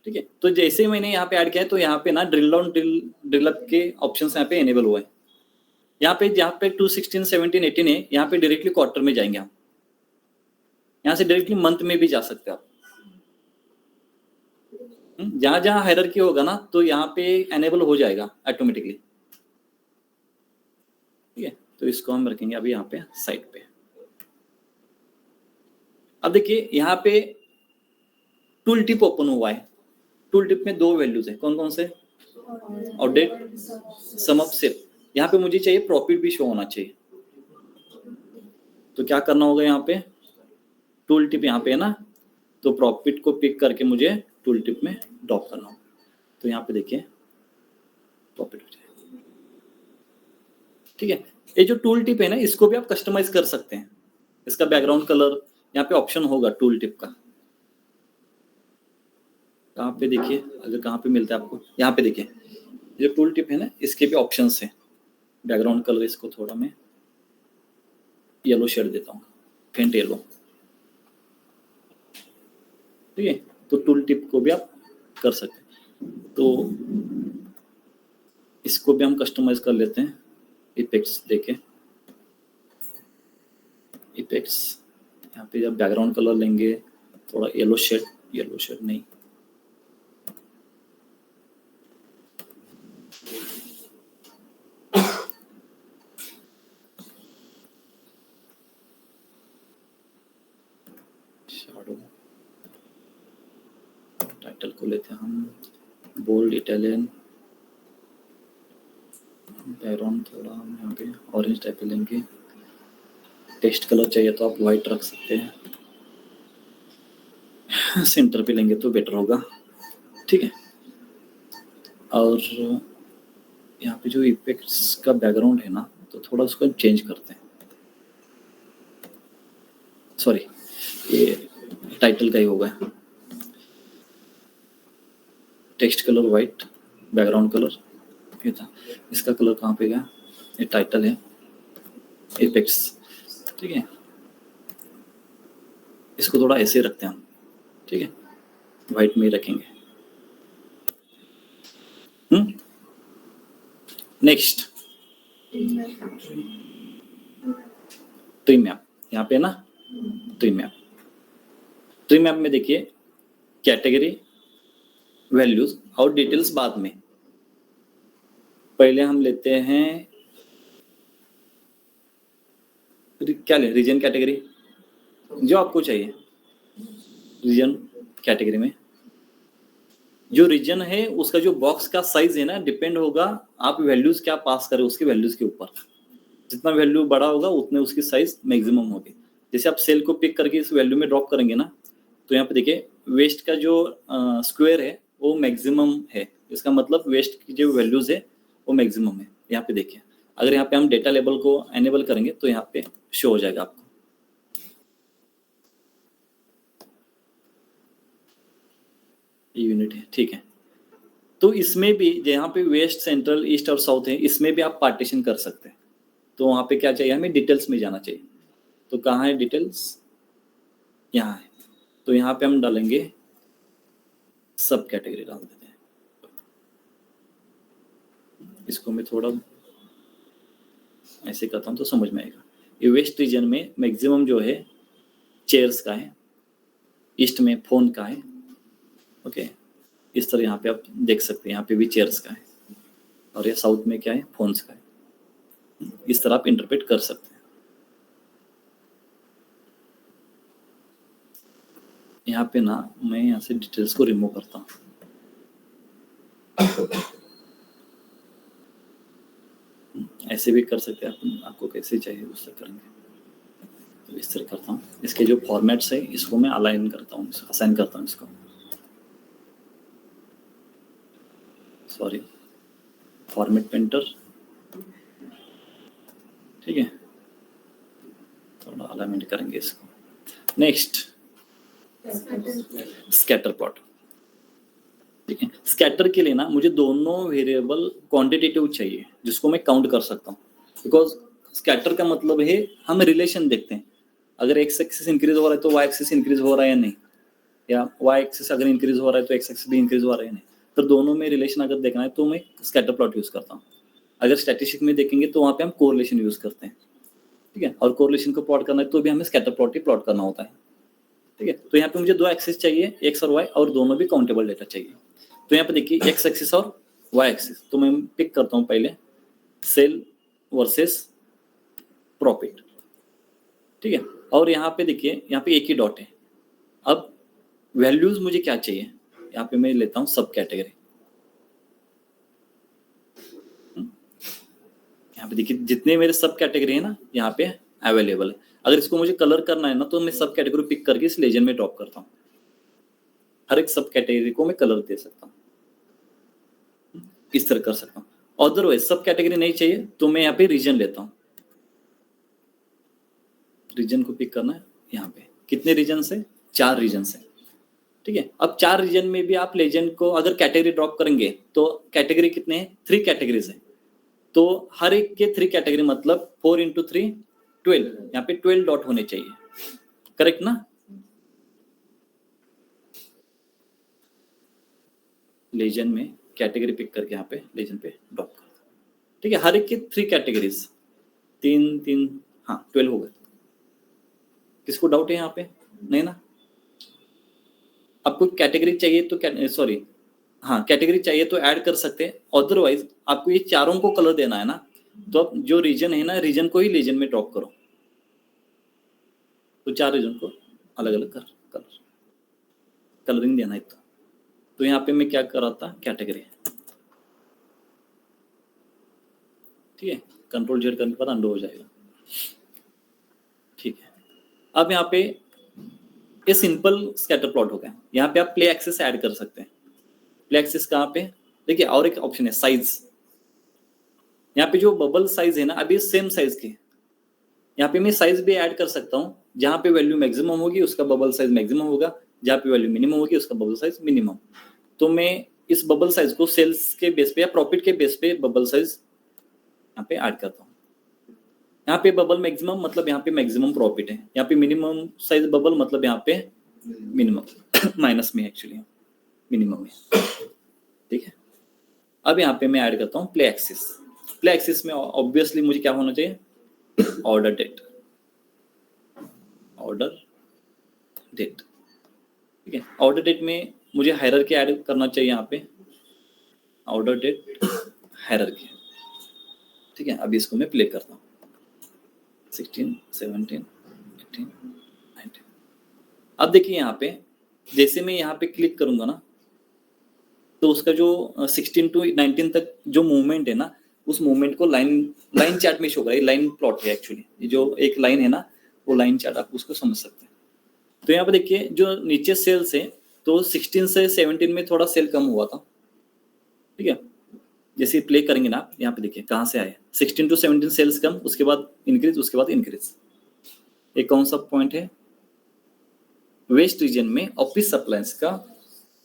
ठीक है, तो जैसे मैंने यहाँ पे ऐड किया है, तो यहाँ पे ना ड्रिल डाउन ड्रिल अप के ऑप्शंस यहाँ पे एनेबल हुए हैं। यहाँ पे जहाँ पे 216, 17, 18 है, यहाँ पे डायरेक्टली क्वार्टर में जाएंगे हम, यहाँ से डायरेक्टली मंथ में भी जा सकते हैं आप। जहां जहां हायरार्की होगा ना, तो यहाँ पे एनेबल हो जाएगा ऑटोमेटिकली। ठीक है, तो इसको हम रखेंगे अभी यहाँ पे साइड पे। अब देखिए यहाँ पे टूल टिप ओपन हुआ है। टूल टिप में 2 वैल्यूज है, कौन कौन से? और डेट, सम ऑफ सेल। यहाँ पे मुझे चाहिए प्रॉफिट भी शो होना चाहिए, तो क्या करना होगा? यहाँ पे टूल टिप यहाँ पे है ना, तो प्रॉफिट को पिक करके मुझे टूल टिप में ड्रॉप करना होगा। तो यहाँ पे देखिए प्रॉफिट हो जाएगा। ठीक है, ये जो टूल टिप है ना, इसको भी आप कस्टमाइज कर सकते हैं। इसका बैकग्राउंड कलर यहाँ पे ऑप्शन होगा टूल टिप का। कहाँ पे देखिए, अगर कहाँ पे मिलता है आपको, यहाँ पे देखिए जो टूल टिप है ना, इसके भी ऑप्शंस है। बैकग्राउंड कलर इसको थोड़ा मैं येलो शेड देता हूँ, फेंट येलो। ठीक है, तो टूल टिप को भी आप कर सकते हैं। तो इसको भी हम कस्टमाइज कर लेते हैं इफेक्ट्स देके। इफेक्ट्स यहाँ पे जब बैकग्राउंड कलर लेंगे थोड़ा येलो शेड नहीं, शैडो। टाइटल को लेते हैं हम बोल्ड इटालियन। बैकग्राउंड थोड़ा हम यहाँ पे ऑरेंज टाइप पे लेंगे। टेक्स्ट कलर चाहिए तो आप वाइट रख सकते हैं, सेंटर पे लेंगे तो बेटर होगा। ठीक है, और यहाँ पे जो इफेक्ट्स का बैकग्राउंड है ना, तो थोड़ा उसको चेंज करते हैं। सॉरी, ये टाइटल का ही होगा। Text colour white, background colour ये था। इसका कलर कहाँ पे गया? ये टाइटल है, इफेक्ट्स। ठीक है, इसको थोड़ा ऐसे रखते हैं हम। ठीक है, वाइट में ही रखेंगे। नेक्स्ट ट्री मैप, यहाँ पे ना ट्री मैप। ट्री मैप में देखिए कैटेगरी, वैल्यूज और डिटेल्स बाद में। पहले हम लेते हैं क्या ले, रीजन कैटेगरी, जो आपको चाहिए। रीजन कैटेगरी में जो रीजन है उसका जो बॉक्स का साइज है ना, डिपेंड होगा आप वैल्यूज क्या पास करें उसकी वैल्यूज के ऊपर। जितना वैल्यू बड़ा होगा उतने उसकी साइज मैक्सिमम होगी। जैसे आप सेल को पिक करके इस वैल्यू में ड्रॉप करेंगे ना, तो यहाँ पे देखिए वेस्ट का जो स्क्वायर है वो मैक्सिमम है। इसका मतलब वेस्ट की जो वैल्यूज है वो मैक्सिमम है। यहाँ पे देखिए, अगर यहाँ पे हम डेटा लेबल को एनेबल करेंगे तो यहाँ पे शो हो जाएगा आपको। यूनिट है, ठीक है। तो इसमें भी यहाँ पे वेस्ट, सेंट्रल, ईस्ट और साउथ है, इसमें भी आप पार्टीशन कर सकते हैं। तो वहाँ पे क्या चाहिए, हमें डिटेल्स में जाना चाहिए। तो कहाँ है डिटेल्स? यहाँ है। तो यहाँ पे हम डालेंगे सब कैटेगरी डाल देते हैं। इसको मैं थोड़ा ऐसे करता हूँ तो समझ में आएगा। ये वेस्ट रीजन में मैक्सिमम जो है चेयर्स का है, ईस्ट में फोन का है। ओके, इस तरह यहाँ पे आप देख सकते हैं, यहाँ पे भी चेयर्स का है, और ये साउथ में क्या है, फोन्स का है। इस तरह आप इंटरप्रेट कर सकते हैं। यहाँ पे ना मैं यहाँ से डिटेल्स को रिमूव करता हूँ। ऐसे भी कर सकते हैं आप, आपको कैसे चाहिए उससे करेंगे। तो इस तरह करता हूँ, इसके जो फॉर्मेट्स है इसको मैं अलाइन करता हूँ, असाइन करता हूँ इसको, सॉरी फॉर्मेट पेंटर, ठीक है, थोड़ा अलाइनमेंट करेंगे इसको। नेक्स्ट स्कैटर प्लॉट, ठीक है। स्कैटर के लिए ना मुझे दोनों वेरिएबल क्वांटिटेटिव चाहिए जिसको मैं काउंट कर सकता हूँ, बिकॉज स्कैटर का मतलब है हम रिलेशन देखते हैं, अगर एक्स एक्सिस इंक्रीज हो रहा है तो वाई एक्सिस इंक्रीज हो रहा है या नहीं, या वाई एक्सिस अगर इंक्रीज हो रहा है तो एक्स एक्सिस भी इंक्रीज हो रहा है या नहीं। तो दोनों में रिलेशन अगर देखना है तो मैं स्कैटर प्लॉट यूज करता हूँ। अगर स्टैटिस्टिक में देखेंगे तो वहाँ पे हम कोरिलेशन यूज करते हैं, ठीक है, और कोरिलेशन को प्लॉट करना है तो भी हमें स्कैटर प्लॉट ही प्लॉट करना होता है, ठीक है। तो यहाँ पे मुझे दो एक्सिस चाहिए, एक्स और वाई, और दोनों भी काउंटेबल डेटा चाहिए। तो यहाँ पे देखिए एक्स एक्सिस और वाई एक्सिस, तो मैं पिक करता हूँ पहले सेल वर्सेस प्रॉफिट, ठीक है। और यहाँ पे देखिए यहाँ पे एक ही डॉट है। अब वैल्यूज मुझे क्या चाहिए, यहाँ पे मैं लेता हूँ सब कैटेगरी। यहाँ पे देखिए जितने मेरे सब कैटेगरी है ना यहाँ पे अवेलेबल है। अगर इसको मुझे कलर करना है ना तो मैं सब कैटेगरी पिक करके इस लेजेंड में ड्रॉप करता हूँ, हर एक सब कैटेगरी को मैं कलर दे सकता हूँ, इस तरह कर सकता हूँ। अदरवाइज सब कैटेगरी नहीं चाहिए तो मैं यहाँ पे रीजन लेता हूँ, रीजन को पिक करना है। यहाँ पे कितने रीजन से, 4 रीजन से, ठीक है। अब 4 रीजन में भी आप लेजेंड को अगर कैटेगरी ड्रॉप करेंगे तो कैटेगरी कितने हैं, 3 कैटेगरीज है, तो हर एक के 3 कैटेगरी मतलब 4 इंटू 3 12, यहाँ पे 12 डॉट होने चाहिए, करेक्ट ना। लेजेंड में कैटेगरी पिक करके यहाँ पे लेजेंड पे ड्रॉप कर, ठीक है। हर एक की 3 कैटेगरीज, 3 हाँ 12 हो गए। किसको डाउट है यहाँ पे, नहीं ना। आपको कैटेगरी चाहिए तो सॉरी हाँ कैटेगरी चाहिए तो ऐड कर सकते हैं, अदरवाइज आपको ये चारों को कलर देना है ना, तो आप जो रीजन है ना रीजन को ही लेजेंड में ड्रॉप करो, तो 4 रीजन को अलग अलग कलरिंग देना है। तो यहाँ पे मैं क्या कर रहा था, कैटेगरी, ठीक है, कंट्रोल जेड करने के बाद अंडू हो जाएगा, ठीक है। अब यहाँ पे ये सिंपल स्कैटर प्लॉट हो गया। यहाँ पे आप प्ले एक्सिस ऐड कर सकते हैं। प्ले एक्सिस कहाँ पे, देखिए और एक ऑप्शन है साइज। यहाँ पे जो बबल साइज है ना अभी सेम साइज के, यहाँ पे मैं साइज भी ऐड कर सकता हूँ। जहाँ पे वैल्यू मैक्सिमम होगी उसका बबल साइज मैक्सिमम होगा, जहाँ पे वैल्यू मिनिमम होगी उसका बबल साइज मिनिमम। तो मैं इस बबल साइज को सेल्स के बेस पे या प्रॉफिट के बेस पे बबल साइज यहाँ पे ऐड करता हूँ। यहाँ पे बबल मैक्सिमम मतलब यहाँ पे मैक्सिमम प्रॉफिट है, यहाँ पे मिनिमम साइज बबल मतलब यहाँ पे मिनिमम माइनस में एक्चुअली मिनिमम है, ठीक है। अब यहाँ पे मैं ऐड करता हूँ प्ले एक्सिस। प्ले एक्सिस में ऑब्वियसली मुझे क्या होना चाहिए, ऑर्डर डेट, ठीक है। ऑर्डर डेट में मुझे हायरार्की ऐड करना चाहिए यहाँ पे, ऑर्डर डेट हायरार्की, ठीक है। अभी इसको मैं प्ले करता हूँ 16, 17, 18, 19। अब देखिए यहाँ पे जैसे मैं यहाँ पे क्लिक करूंगा ना तो उसका जो 16 टू 19 तक जो मूवमेंट है ना उस मूवमेंट को लाइन चार्ट में शो करेगा। लाइन प्लॉट है एक्चुअली, ये जो एक लाइन है ना वो लाइन चार्ट, आप उसको समझ सकते हैं। तो यहाँ पे देखिए जो नीचे सेल्स है तो 16 से 17 में थोड़ा सेल कम हुआ था, ठीक है। जैसे प्ले करेंगे ना यहाँ पे देखिए कहाँ से आए, 16 टू 17 सेल्स कम, उसके बाद इंक्रीज, उसके बाद इंक्रीज। एक कौन सा पॉइंट है, वेस्ट रीजन में ऑफिस सप्लायंस का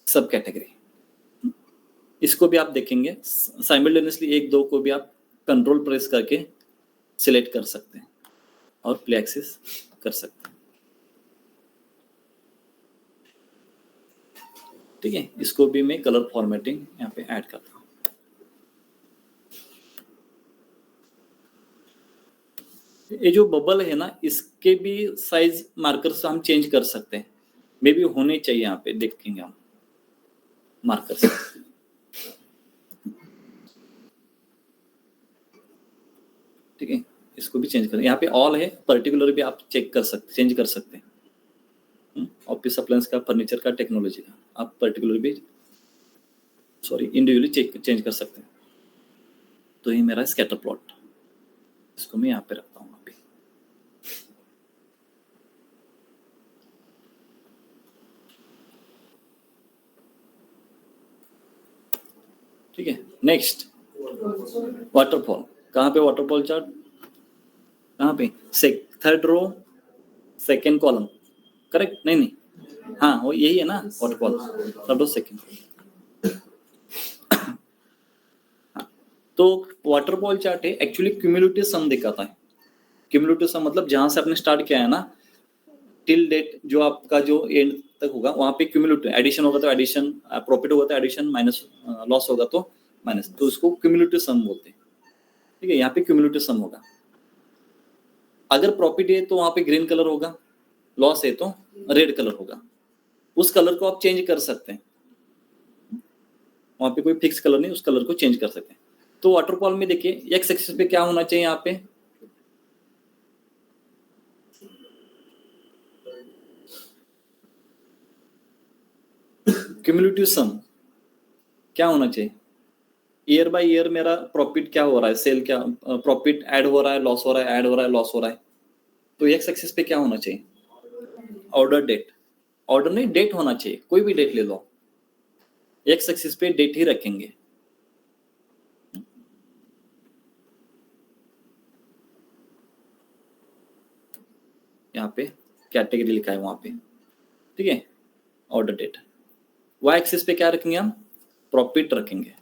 सब कैटेगरी। इसको भी आप देखेंगे साइमल्टेनियसली, एक दो को भी आप कंट्रोल प्रेस करके सिलेक्ट कर सकते हैं और प्ले एक्सिस कर सकते हैं, ठीक है। इसको भी मैं कलर फॉर्मेटिंग यहाँ पे ऐड करता हूँ। ये जो बबल है ना इसके भी साइज मार्कर्स हम चेंज कर सकते हैं, मे भी होने चाहिए, यहाँ पे देखेंगे हम मार्कर्स, ठीक है। इसको भी चेंज करें, यहाँ पे ऑल है, पर्टिकुलर भी आप चेक कर सकते, चेंज कर सकते हैं, ऑफिस अप्लायंस का, फर्नीचर का, टेक्नोलॉजी का, आप पर्टिकुलर भी इंडिविजुअली चेंज कर सकते हैं। तो ये मेरा स्कैटर प्लॉट, इसको मैं यहाँ पे रखता हूँ अभी। ठीक है, नेक्स्ट वाटरफॉल। कहाँ पे वाटरफॉल चार्ट? कहाँ पे? Third row second column, correct? नहीं नहीं, हाँ वो यही है ना वाटरफॉल, थर्ड रो सेकेंड। तो वाटरफॉल चार्ट है एक्चुअली क्यूमुलेटिव सम दिखाता है। क्यूमुलेटिव सम मतलब जहां से आपने स्टार्ट किया है ना टिल डेट, जो आपका जो एंड तक होगा वहां पे क्यूमुलेटिव एडिशन होगा तो एडिशन, प्रॉफिट होगा तो एडिशन, माइनस लॉस होगा तो माइनस, तो उसको क्यूमुलेटिव सम बोलते हैं। ठीक है, यहाँ पे क्यूमुलेटिव सम होगा। अगर प्रॉफिट है तो वहां पे ग्रीन कलर होगा, लॉस है तो रेड कलर होगा। उस कलर को आप चेंज कर सकते हैं, वहां पे कोई फिक्स कलर नहीं, उस कलर को चेंज कर सकते हैं। तो वाटरफॉल में देखिए एक्स एक्सिस पे क्या होना चाहिए, यहाँ पे क्यूमुलेटिव सम क्या होना चाहिए, ईयर बाय ईयर मेरा प्रॉफिट क्या हो रहा है, सेल क्या, प्रॉफिट ऐड हो रहा है, लॉस हो रहा है, ऐड हो रहा है, लॉस हो रहा है। तो एक्स एक्सिस पे क्या होना चाहिए, ऑर्डर डेट, ऑर्डर नहीं डेट होना चाहिए, कोई भी डेट ले लो, एक्स एक्सिस पे डेट ही रखेंगे। यहाँ पे कैटेगरी लिखा है वहां पे, ठीक है, ऑर्डर डेट। वाई एक्सिस पे क्या रखेंगे हम, प्रॉफिट रखेंगे।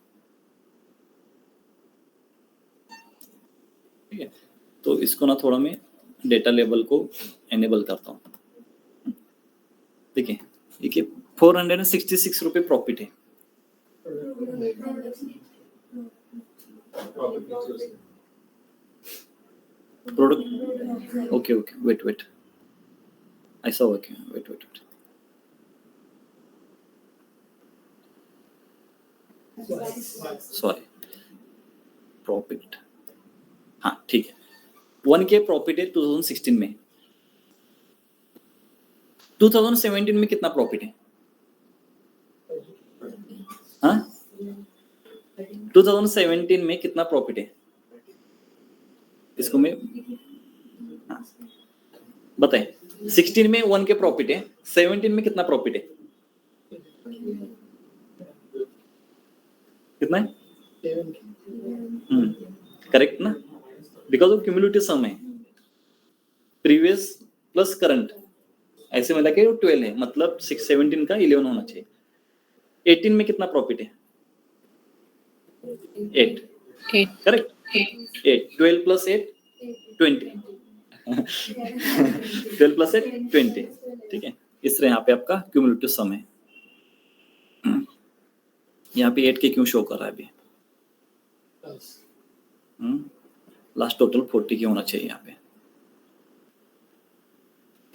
ठीक है, तो इसको ना थोड़ा मैं डेटा लेबल को एनेबल करता हूँ। देखिए देखिए 466 रुपये प्रॉफिट है। प्रोडक्ट, ओके ओके, वेट ऐसा, ओके वेट सॉरी, प्रॉफिट, हाँ ठीक है, 1K प्रॉफिट है 2016 में। 2017 में कितना प्रॉफिट है, हाँ 2017 में कितना प्रॉफिट है, इसको मैं, हाँ बताए, 16 में 1K प्रॉफिट है, 17 में कितना प्रॉफिट है, कितना है, करेक्ट ना, बिकॉज ऑफ क्यूमुलेटिव सम है, प्रीवियस प्लस करंट, ऐसे मिला के 12 है, मतलब 17 का 11 होना चाहिए। 18 में कितना प्रॉफिट है, 8, करेक्ट, 8, 12 प्लस 8 20, 12 प्लस 8 20, ठीक है, इस तरह यहाँ पे आपका क्यूमुलेटिव सम है। यहाँ पे 8K क्यों शो कर रहा है अभी, लास्ट टोटल 40K होना चाहिए यहाँ पे।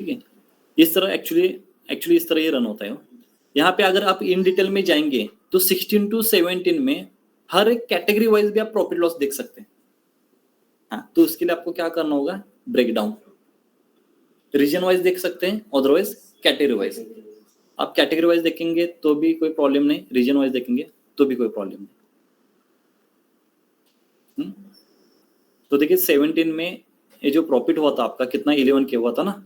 ठीक है, इस तरह एक्चुअली इस तरह ये रन होता है। यहाँ पे अगर आप इन डिटेल में जाएंगे तो 16 to 17 में हर एक कैटेगरी वाइज भी आप प्रॉफिट लॉस देख सकते हैं। हाँ, तो उसके लिए आपको क्या करना होगा, ब्रेक डाउन, रीजन वाइज देख सकते हैं, अदरवाइज कैटेगरी वाइज। आप कैटेगरी वाइज देखेंगे तो भी कोई प्रॉब्लम नहीं, रीजन वाइज देखेंगे तो भी कोई प्रॉब्लम नहीं। तो देखिए 17 में ये जो प्रॉफिट हुआ था आपका कितना, 11K हुआ था ना,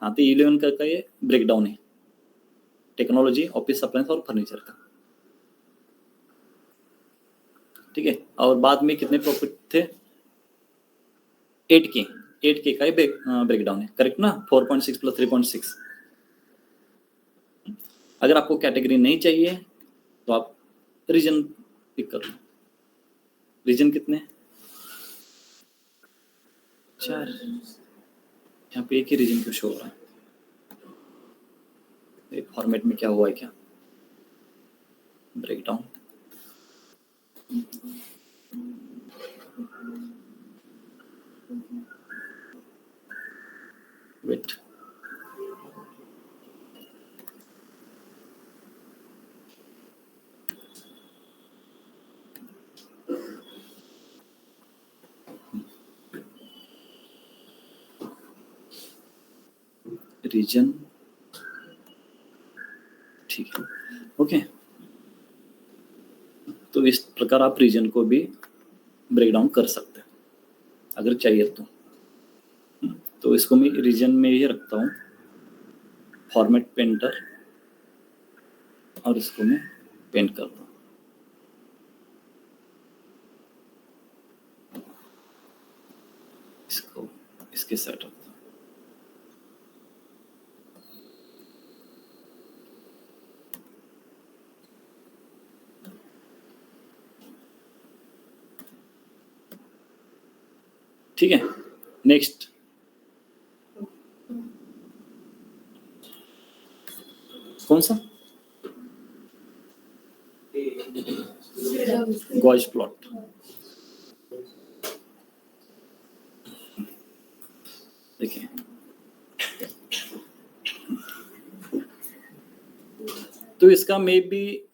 हाँ तो 11K का ये ब्रेकडाउन है, टेक्नोलॉजी, ऑफिस अप्लायंस और फर्नीचर का। ठीक है, और बाद में कितने प्रॉफिट थे, 8K का ये ब्रेकडाउन है, करेक्ट ना, 4.6 प्लस 3.6। अगर आपको कैटेगरी नहीं चाहिए तो आप रीजन पिक कर लो, रीजन कितने, 4, यहाँ पे एक ही रीजन क्यों शो हो रहा है, फॉर्मेट में क्या हुआ है क्या, ब्रेकडाउन, वेट, रीजन ओके, तो इस प्रकार आप रीजन को भी ब्रेक डाउन कर सकते हैं अगर चाहिए तो इसको मैं रीजन में ही रखता हूँ, फॉर्मेट पेंटर, और इसको मैं पेंट करता हूँ। इसको इसके साइड रखता हूँ। ठीक है, नेक्स्ट कौन सा? Gauge plot. देखिए तो इसका मे बी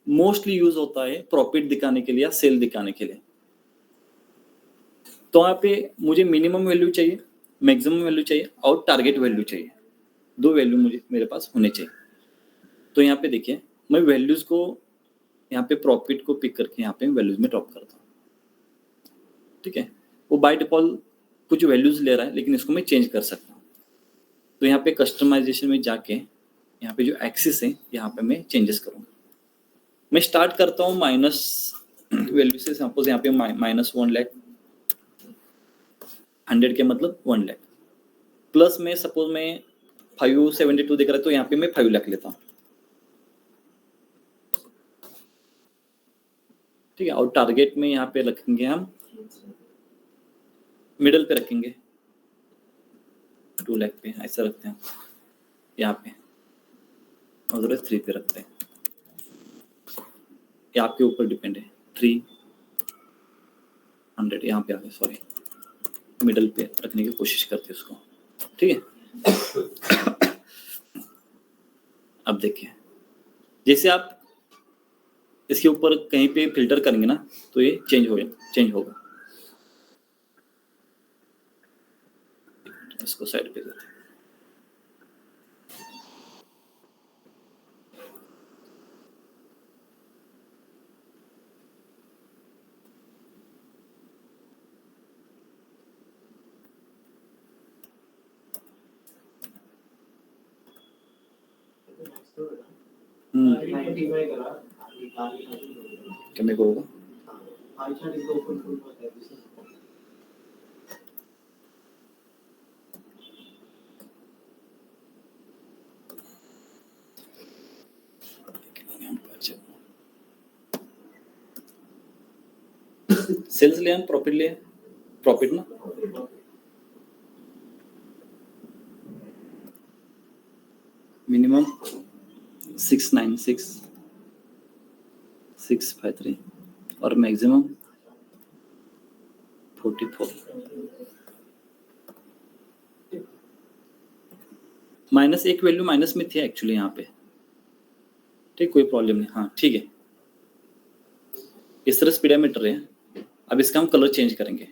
मोस्टली यूज होता है प्रॉफिट दिखाने के लिए या सेल दिखाने के लिए। तो यहाँ पे मुझे मिनिमम वैल्यू चाहिए, मैक्सिमम वैल्यू चाहिए और टारगेट वैल्यू चाहिए। दो वैल्यू मुझे मेरे पास होने चाहिए। तो यहाँ पे देखिए मैं वैल्यूज को यहाँ पे प्रॉफिट को पिक करके यहाँ पे वैल्यूज में ड्रॉप करता हूँ। ठीक है, वो बाय डिफॉल्ट कुछ वैल्यूज ले रहा है, लेकिन इसको मैं चेंज कर सकता हूँ। तो यहाँ पे कस्टमाइजेशन में जाके यहाँ पे जो एक्सिस है यहाँ पे मैं चेंजेस करूँगा। मैं स्टार्ट करता हूँ माइनस वैल्यू से। सपोज यहाँ पे -1 लाख, 100 के मतलब 1 लाख, प्लस में सपोज मैं 572 दिख रहा है तो यहाँ पे मैं 5 लाख लेता हूँ। ठीक है, और टारगेट में यहाँ पे रखेंगे हम, मिडल पे रखेंगे 2 लाख पे, ऐसा रखते हैं यहाँ पे, और 3 पे रखते हैं। ये आपके ऊपर डिपेंड है। 300 यहाँ पे आ गए, सॉरी, मिडल पे रखने की कोशिश करते हैं उसको। ठीक है, अब देखिए जैसे आप इसके ऊपर कहीं पे फिल्टर करेंगे ना तो ये चेंज होगा। इसको साइड पे देते हैं। क्या मेरे को होगा? सेल्स ले, प्रॉफिट ना, मिनिमम 696,653 और मैक्सिमम 44। माइनस एक वैल्यू माइनस में थी एक्चुअली यहाँ पे। ठीक, कोई प्रॉब्लम नहीं। हाँ ठीक है, इस तरह स्पीडोमीटर है। अब इसका हम कलर चेंज करेंगे।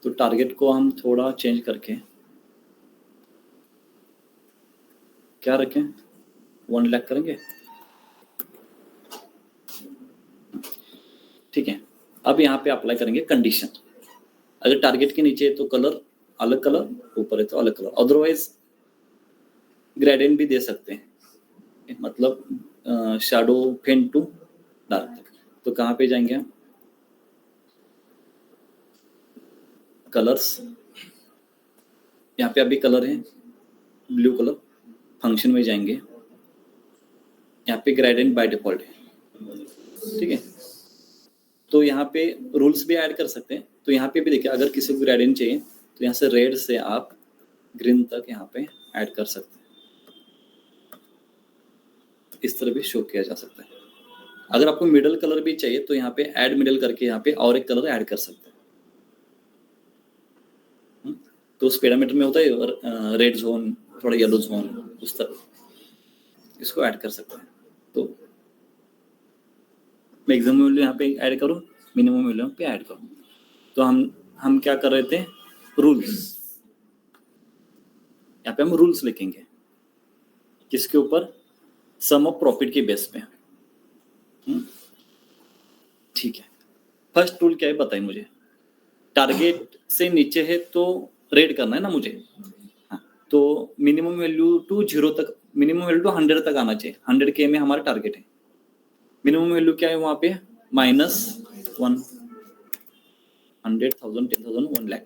तो टारगेट को हम थोड़ा चेंज करके क्या रखें, 1 लाख करेंगे। ठीक है, अब यहाँ पे अप्लाई करेंगे कंडीशन। अगर टारगेट के नीचे है तो कलर अलग कलर, ऊपर है तो अलग कलर। अदरवाइज ग्रेडियंट भी दे सकते हैं, मतलब शैडो फेड टू डार्क। तो कहाँ पे जाएंगे हम, कलर्स, यहाँ पे अभी कलर है ब्लू कलर, फंक्शन में जाएंगे, यहाँ पे ग्रेडियंट बाय डिफॉल्ट है। ठीक है, तो यहाँ पे रूल्स भी ऐड कर सकते हैं। तो यहाँ पे भी देखिए अगर किसी को ग्रेडियंट चाहिए तो यहाँ से रेड से आप ग्रीन तक यहाँ पे ऐड कर सकते हैं। इस तरह भी शो किया जा सकता है। अगर आपको मिडल कलर भी चाहिए तो यहाँ पे ऐड मिडल करके यहाँ पे और एक कलर ऐड कर सकते हैं। तो उस पैरामीटर में होता है रेड जोन, थोड़ा येलो जोन, उस तरह इसको ऐड कर सकते हैं। तो मैक्सिमम वैल्यू यहाँ पे ऐड करो, मिनिमम वैल्यू पे ऐड करो। तो हम क्या कर रहे थे, रूल्स। यहाँ पे हम रूल्स लिखेंगे किसके ऊपर, सम ऑफ प्रॉफिट के बेस पे। ठीक है, फर्स्ट रूल क्या है बताइए मुझे। टारगेट से नीचे है तो रेड करना है ना मुझे। हाँ, तो मिनिमम वैल्यू टू 0 तक, मिनिमम वैल्यू टू 100 तक आना चाहिए। 100 के में हमारा टारगेट है। मिनिमम वैल्यू क्या है वहां पे, -1, 100,000, 10,000, 1 लाख,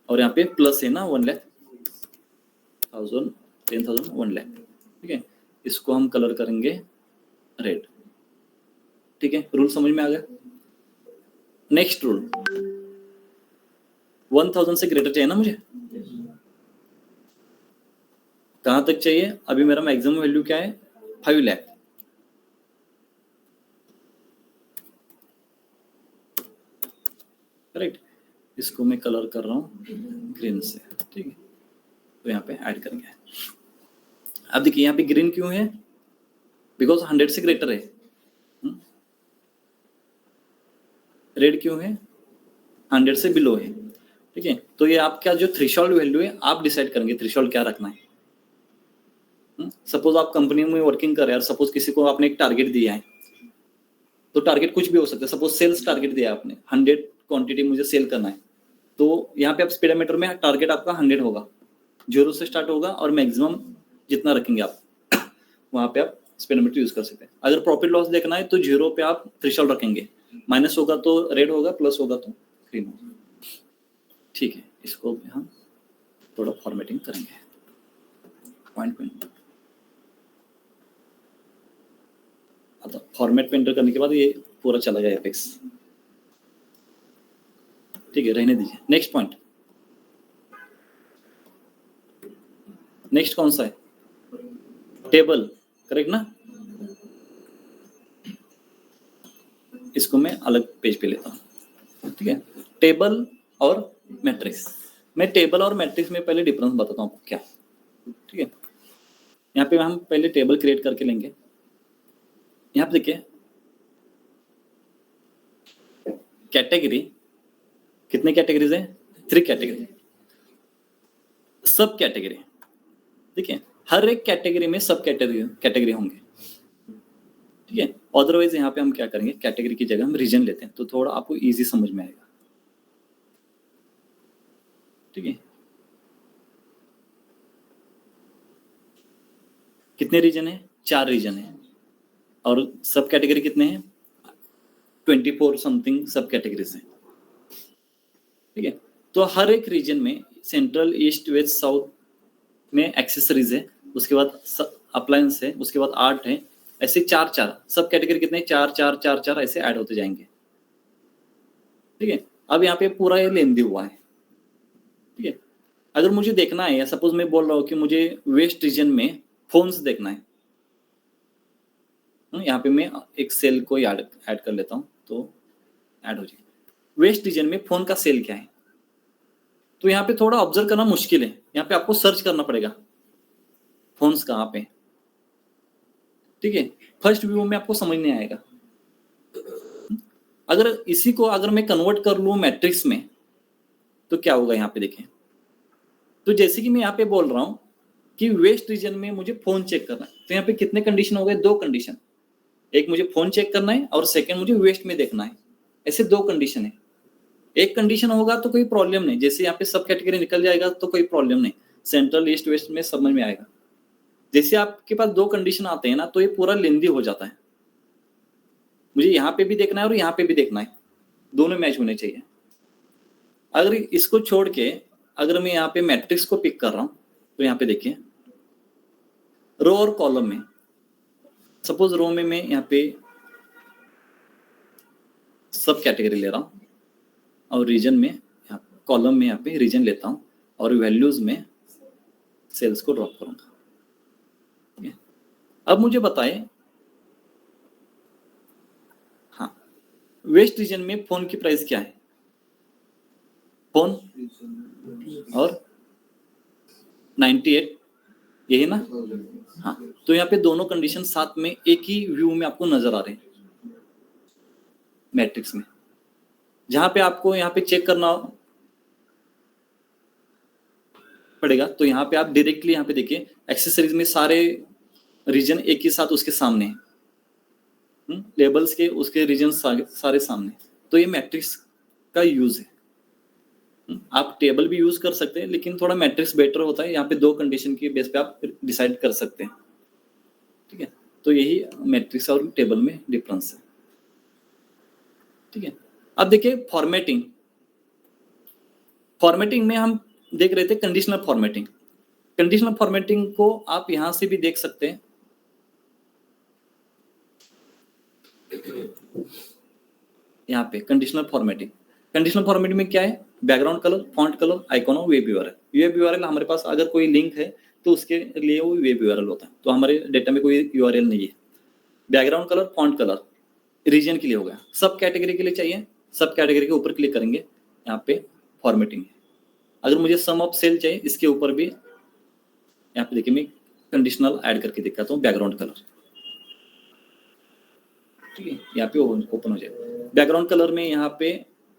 और यहाँ पे प्लस है ना 1 लाख, 1000, 10,000, 1 लाख। ठीक है, इसको हम कलर करेंगे रेड। ठीक है, रूल समझ में आ गया। नेक्स्ट रूल, 1000 से ग्रेटर चाहिए ना मुझे। कहां तक चाहिए, अभी मेरा मैक्सिमम वैल्यू क्या है, 5 लाख। करेक्ट, इसको मैं कलर कर रहा हूं ग्रीन से। ठीक है, तो यहाँ पे ऐड करेंगे। अब देखिए यहाँ पे ग्रीन क्यों है, बिकॉज 100 से ग्रेटर है। रेड क्यों है, 100 से बिलो है। ठीक है, तो ये आपका जो थ्रेशोल्ड वैल्यू है आप डिसाइड करेंगे थ्रेशोल्ड क्या रखना है। सपोज आप कंपनी में वर्किंग कर रहे हैं, सपोज किसी को आपने एक टारगेट दिया है, तो टारगेट कुछ भी हो सकता है। सपोज सेल्स टारगेट दिया आपने, 100 क्वांटिटी मुझे सेल करना है, तो यहाँ पे आप स्पीडोमीटर में टारगेट आपका 100 होगा, 0 से स्टार्ट होगा और मैक्सिमम जितना रखेंगे आप वहां पे आप स्पीडोमीटर यूज कर सकते हैं। अगर प्रॉफिट लॉस देखना है तो 0 पे आप थ्रेशोल्ड रखेंगे, माइनस होगा तो रेड होगा, प्लस होगा तो ग्रीन होगा। ठीक है, इसको हम थोड़ा फॉर्मेटिंग करेंगे पॉइंट। अच्छा, फॉर्मेट पे एंटर करने के बाद ये पूरा चला गया एपेक्स। ठीक है, रहने दीजिए। नेक्स्ट पॉइंट, नेक्स्ट कौन सा है, टेबल, करेक्ट ना। इसको मैं अलग पेज पे लेता हूँ। ठीक है, टेबल और मैट्रिक्स। मैं टेबल और मैट्रिक्स में पहले डिफरेंस बताता हूँ आपको क्या। ठीक है, यहाँ पे हम पहले टेबल क्रिएट करके लेंगे। यहाँ पे देखिए कैटेगरी, कितने कैटेगरीज है, 3 कैटेगरी। सब कैटेगरी, ठीक है, हर एक कैटेगरी में सब कैटेगरी होंगे। ठीक है, अदरवाइज यहाँ पे हम क्या करेंगे, कैटेगरी की जगह हम रीजन लेते हैं, तो थोड़ा आपको इजी समझ में आएगा। ठीक है, कितने रीजन है, 4 रीजन है, और सब कैटेगरी कितने हैं, 24 समथिंग सब कैटेगरीज हैं। ठीक है, तो हर एक रीजन में सेंट्रल, ईस्ट, वेस्ट, साउथ में एक्सेसरीज है, उसके बाद अप्लायंस है, उसके बाद आर्ट है, ऐसे 4 सब कैटेगरी कितने, 4 ऐसे ऐड होते जाएंगे। ठीक है, अब यहाँ पे पूरा ये लेंदी हुआ है। ठीक है, अगर मुझे देखना है, या सपोज मैं बोल रहा हूँ कि मुझे वेस्ट रीजन में फोन्स देखना है, यहाँ पे मैं एक सेल को ऐड कर लेता हूँ, तो ऐड हो जाए। वेस्ट रीजन में फोन का सेल क्या है, तो यहाँ पे थोड़ा ऑब्जर्व करना मुश्किल है, यहाँ पे आपको सर्च करना पड़ेगा फोन्स कहाँ पे। ठीक है, फर्स्ट व्यू में आपको समझ नहीं आएगा। अगर इसी को अगर मैं कन्वर्ट कर लूं मैट्रिक्स में, तो क्या होगा, यहाँ पे देखें। तो जैसे कि मैं यहाँ पे बोल रहा हूं कि वेस्ट रीजन में मुझे फोन चेक करना है, तो यहाँ पे कितने कंडीशन हो गए, 2 कंडीशन। एक मुझे फोन चेक करना है और सेकंड मुझे वेस्ट में देखना है, ऐसे 2 कंडीशन है। एक कंडीशन होगा तो कोई प्रॉब्लम नहीं, जैसे यहाँ पे सब कैटेगरी निकल जाएगा तो कोई प्रॉब्लम नहीं, सेंट्रल, ईस्ट, वेस्ट में समझ में आएगा। जैसे आपके पास 2 कंडीशन आते हैं ना, तो ये पूरा लेंदी हो जाता है। मुझे यहाँ पे भी देखना है और यहाँ पे भी देखना है, दोनों मैच होने चाहिए। अगर इसको छोड़ के अगर मैं यहाँ पे मैट्रिक्स को पिक कर रहा हूँ, तो यहाँ पे देखिए रो और कॉलम में, सपोज रो में मैं यहाँ पे सब कैटेगरी ले रहा हूँ, और रीजन में कॉलम में यहाँ पे रीजन लेता हूँ, और वैल्यूज में सेल्स को ड्रॉप करूंगा। अब मुझे बताएं, हाँ, वेस्ट रीजन में फोन की प्राइस क्या है, फोन और 98, यही ना। हाँ, तो यहाँ पे दोनों कंडीशन साथ में एक ही व्यू में आपको नजर आ रहे हैं मैट्रिक्स में। जहां पे आपको यहाँ पे चेक करना हो, पड़ेगा तो यहाँ पे आप डायरेक्टली यहाँ पे देखिए एक्सेसरीज में सारे रीजन एक ही साथ उसके सामने है, लेबल्स के उसके रीजन सारे सामने। तो ये मैट्रिक्स का यूज है। आप टेबल भी यूज कर सकते हैं, लेकिन थोड़ा मैट्रिक्स बेटर होता है। यहाँ पे दो कंडीशन के बेस पे आप डिसाइड कर सकते हैं, ठीक है। तो यही मैट्रिक्स और टेबल में डिफरेंस है, ठीक है। अब देखिए फॉर्मेटिंग। फॉर्मेटिंग में हम देख रहे थे कंडीशनल फॉर्मेटिंग। कंडीशनल फॉर्मेटिंग को आप यहां से भी देख सकते हैं। यहाँ पे कंडीशनल फॉर्मेटिंग। कंडीशनल फॉर्मेटिंग में क्या है? Background colour, font colour, icon और वेब यूआरएल। वेब यूआरएल हमारे पास अगर कोई लिंक है तो उसके लिए वो वेब यूआरएल होता है, तो हमारे डेटा में कोई यूआरएल नहीं है। Background colour, font colour region के लिए हो गया। सब कैटेगरी के लिए चाहिए, सब कैटेगरी के ऊपर क्लिक करेंगे, यहाँ पे फॉर्मेटिंग है। अगर मुझे सम ऑफ सेल चाहिए, इसके ऊपर भी यहाँ पे देखिए मैं कंडीशनल ऐड करके दिखाता हूँ। बैकग्राउंड कलर, ठीक है, यहाँ पे ओपन हो जाएगा। बैकग्राउंड कलर में यहाँ पे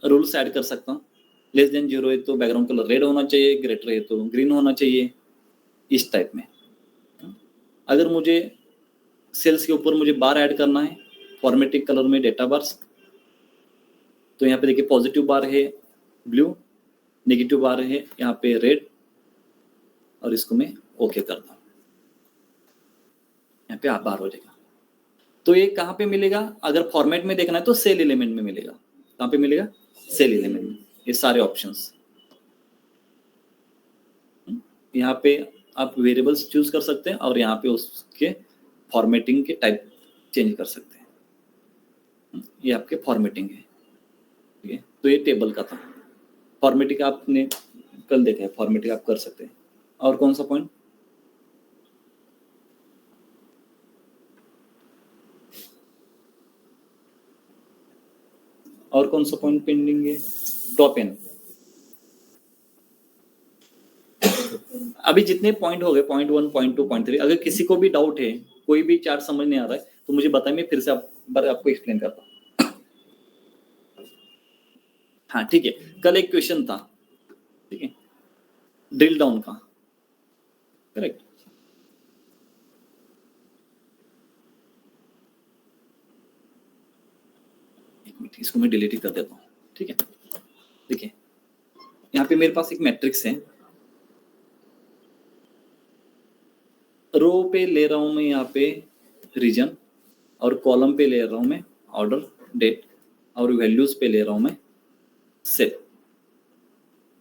रूल्स ऐड कर सकता हूँ। लेस देन 0 है तो बैकग्राउंड कलर रेड होना चाहिए, ग्रेटर है तो ग्रीन होना चाहिए, इस टाइप में। अगर मुझे सेल्स के ऊपर मुझे बार ऐड करना है, फॉर्मेटिक कलर में डेटा बार्स, तो यहाँ पे देखिए पॉजिटिव बार है ब्लू, नेगेटिव बार है यहाँ पे रेड, और इसको मैं ओके करता हूँ। यहाँ पे आप बार हो जाएगा। तो ये कहाँ पे मिलेगा? अगर फॉर्मेट में देखना है तो सेल एलिमेंट में मिलेगा। कहाँ पे मिलेगा? सेल एलिमेंट में। ये सारे ऑप्शंस यहाँ पे आप वेरिएबल्स चूज कर सकते हैं और यहाँ पे उसके फॉर्मेटिंग के टाइप चेंज कर सकते हैं। ये आपके फॉर्मेटिंग है, ठीक है। तो ये टेबल का था। फॉर्मेटिंग आपने कल देखा है, फॉर्मेटिंग आप कर सकते हैं। और कौन सा पॉइंट? और कौन सा पॉइंट पेंडिंग है? Top N. अभी जितने पॉइंट हो गए, पॉइंट 1, पॉइंट 2, पॉइंट 3, अगर किसी को भी डाउट है, कोई भी चार्ट समझ नहीं आ रहा है तो मुझे बताइए, मैं फिर से आपको एक्सप्लेन करता हूँ। हाँ ठीक है, कल एक क्वेश्चन था, ठीक है, ड्रिल डाउन का, करेक्ट। एक मिनट, इसको मैं डिलीट कर देता हूँ, ठीक है। देखिए यहाँ पे मेरे पास एक मैट्रिक्स है, रो पे ले रहा हूं मैं यहाँ पे रीजन, और कॉलम पे ले रहा हूं मैं ऑर्डर डेट, और वैल्यूज पे ले रहा हूं मैं सेल।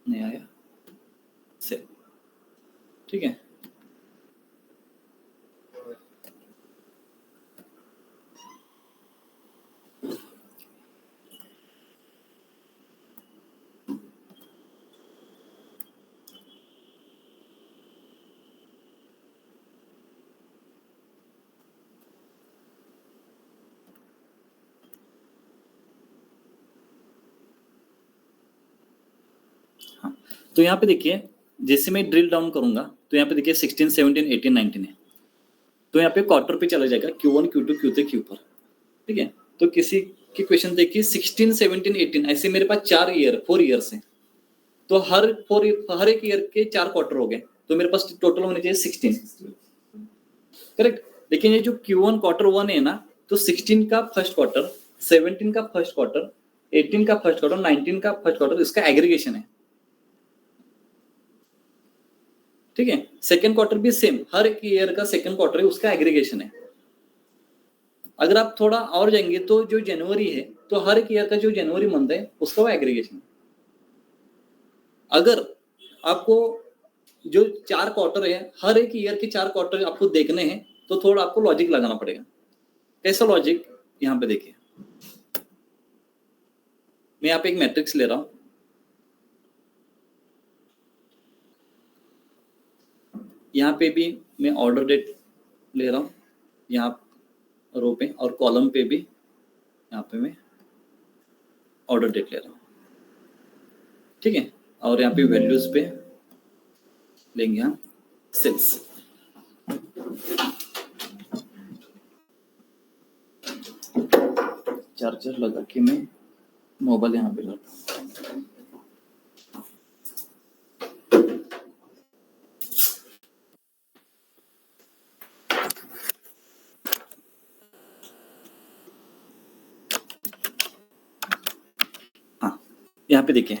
नहीं आया सेल, ठीक है। हाँ, तो यहाँ पे देखिए जैसे मैं ड्रिल डाउन करूंगा तो यहाँ पे देखिए 16, 17, 18, 19 है। तो यहाँ पे क्वार्टर पे चला जाएगा, Q1, Q2, Q3, Q4, ठीक है। तो किसी की क्वेश्चन देखिए 16, 17, 18, ऐसे मेरे पास 4 ईयर्स हैं। तो हर एक ईयर के 4 क्वार्टर हो गए, तो मेरे पास टोटल होने चाहिए 16, करेक्ट। लेकिन ये जो Q1 क्वार्टर 1 है ना, तो 16 का फर्स्ट क्वार्टर, 17 का फर्स्ट क्वार्टर, 18 का फर्स्ट क्वार्टर, 19 का फर्स्ट क्वार्टर, इसका एग्रीगेशन है, ठीक है। सेकंड क्वार्टर भी सेम, हर एक ईयर का सेकंड क्वार्टर है, उसका एग्रीगेशन है। अगर आप थोड़ा और जाएंगे तो जो जनवरी है, तो हर एक ईयर का जो जनवरी मंथ है उसका वो एग्रीगेशन है। अगर आपको जो 4 क्वार्टर है, हर एक ईयर के 4 क्वार्टर आपको देखने हैं, तो थोड़ा आपको लॉजिक लगाना पड़ेगा। कैसा लॉजिक? यहाँ पे देखिए, मैं यहाँ पे एक मैट्रिक्स ले रहा हूं, यहाँ पे भी मैं ऑर्डर डेट ले रहा हूँ, यहाँ रो पे, और कॉलम पे भी यहाँ पे मैं ऑर्डर डेट ले रहा हूँ, ठीक है। और यहाँ पे वैल्यूज पे लेंगे हम सेल्स। चार्जर लगा के मैं मोबाइल यहाँ पे लगा, यहाँ पे देखिए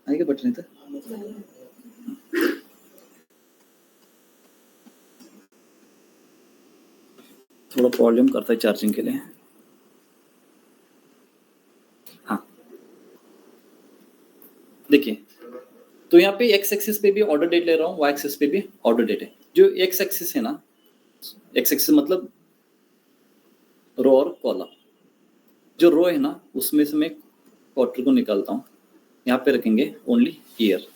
आगे बटन था, थोड़ा प्रॉब्लम करता है चार्जिंग के लिए। हाँ देखिए, तो यहाँ पे एक्स एक्सिस पे भी ऑर्डर डेट ले रहा हूँ, वाई एक्सिस पे भी ऑर्डर डेट है। जो एक्स एक्सिस है ना, एक्स एक्सिस मतलब रो और कॉलम, जो रो है ना उसमें से मैं क्वार्टर को निकालता हूँ, यहाँ पे रखेंगे ओनली ईयर,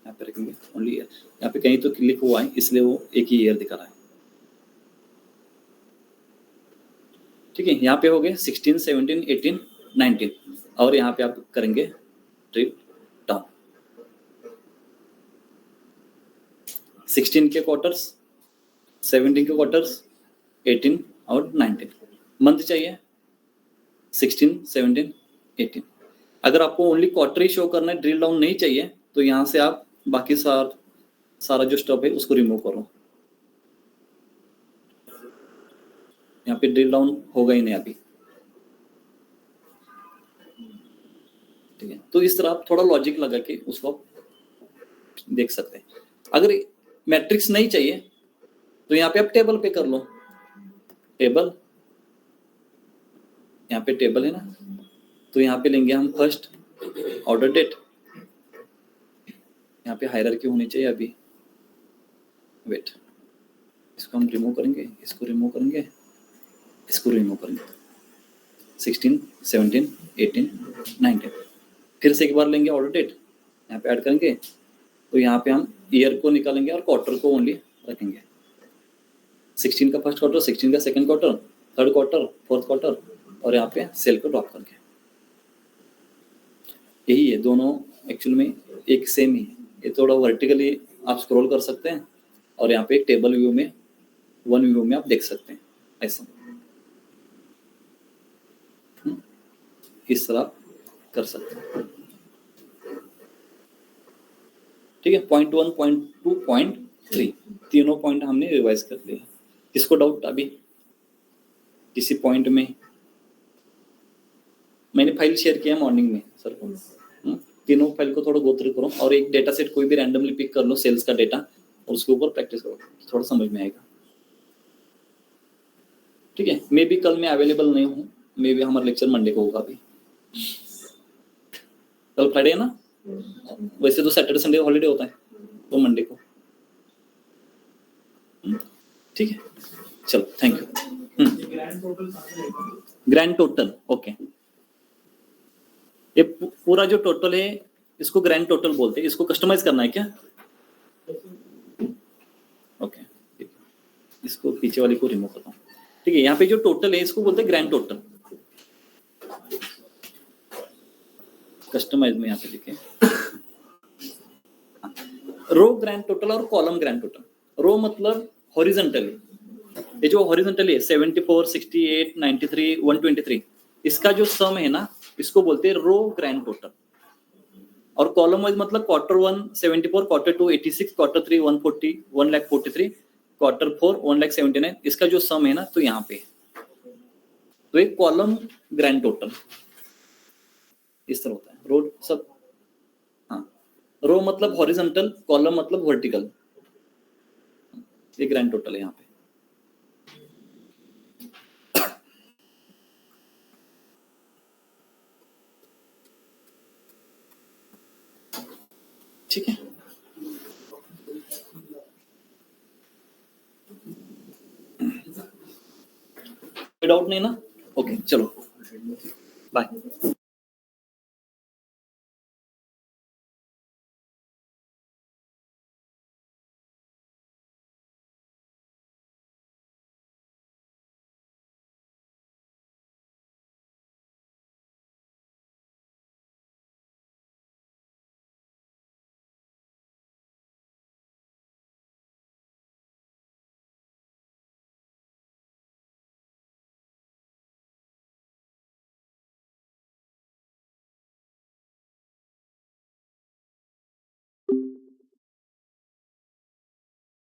यहाँ पे रखेंगे ओनली ईयर। यहाँ पे कहीं तो क्लिक हुआ है इसलिए वो एक ही ईयर दिखा रहा है। ठीक है, यहाँ पे हो गए 16, 17, 18, 19 और यहाँ पे आप करेंगे ड्रिल डाउन। 16 के क्वार्टर्स, 17 के क्वार्टर्स, 18 और 19 मंथ चाहिए, 16, 17, 18। अगर आपको ओनली क्वार्टर ही शो करना है, ड्रिल डाउन नहीं चाहिए, तो यहाँ से आप बाकी सारा जो स्टफ है उसको रिमूव करो। यहाँ पे ड्रिल डाउन होगा ही नहीं अभी। ठीक है, तो इस तरह आप थोड़ा लॉजिक लगा के उसको देख सकते हैं। अगर मैट्रिक्स नहीं चाहिए तो यहाँ पे आप टेबल पे कर लो। टेबल, यहाँ पे टेबल है ना, तो यहाँ पे लेंगे हम फर्स्ट ऑर्डर डेट। यहाँ पे हायरार्की होनी चाहिए अभी, वेट, इसको हम रिमूव करेंगे, इसको रिमूव करेंगे, इसको रिमूव करेंगे। 16, 17, 18, 19 फिर से एक बार लेंगे ऑर्डर डेट, यहाँ पे ऐड करेंगे, तो यहाँ पे हम ईयर को निकालेंगे और क्वार्टर को ओनली रखेंगे। 16 का फर्स्ट क्वार्टर, 16 का second quarter, third quarter, fourth quarter और यहाँ पे सेल को ड्रॉप करके। यही है, दोनों एक्चुअल में एक सेम ही है। ये थोड़ा वर्टिकली आप स्क्रॉल कर सकते हैं और यहाँ पे एक टेबल व्यू में, वन व्यू में आप देख सकते हैं ऐसा। इस तरह कर सकते हैं। ठीक है, पॉइंट 1, पॉइंट 2, पॉइंट 3 तीनों पॉइंट हमने रिवाइज कर लिए। किसको डाउट अभी किसी पॉइंट में? मैंने फाइल शेयर किया मॉर्निंग में सर को, तीनों फाइल को थोड़ा गो थ्रू करो और एक डेटा सेट कोई भी रैंडमली पिक कर लो सेल्स का डेटा और उसके ऊपर प्रैक्टिस करो, थोड़ा समझ में आएगा। ठीक है, मे बी कल मैं अवेलेबल नहीं हूँ, मे बी हमारा लेक्चर मंडे को होगा। अभी कल फ्राइडे है ना, वैसे तो सैटरडे संडे हॉलीडे होता है, तो मंडे को। ठीक है, चलो thank you. Grand total, okay, ये पूरा जो टोटल है इसको ग्रैंड टोटल बोलते हैं। इसको कस्टमाइज करना है क्या? ओके, इसको पीछे वाली को रिमूव करता हूँ। ठीक है, यहाँ पे जो टोटल है इसको बोलते हैं ग्रैंड टोटल। कस्टमाइज में यहाँ पे लिखे रो ग्रैंड टोटल और कॉलम ग्रैंड टोटल। रो मतलब हॉरिजॉन्टली, ये जो हॉरिजॉन्टली है 74, 68, 93, 123, इसका जो सम है ना इसको बोलते हैं रो ग्रैंड टोटल। और कॉलम वाइज मतलब क्वार्टर 1 74, क्वार्टर 2 86, क्वार्टर 3 140, 1,43, क्वार्टर 4 1,79, इसका जो सम है ना तो यहाँ पे, तो एक कॉलम ग्रैंड टोटल इस तरह होता है। रो सब, हाँ, रो मतलब हॉरिजॉन्टल, कॉलम मतलब वर्टिकल, ये ग्रैंड टोटल है यहाँ पे। ठीक है, डाउट नहीं ना? ओके, चलो बाय।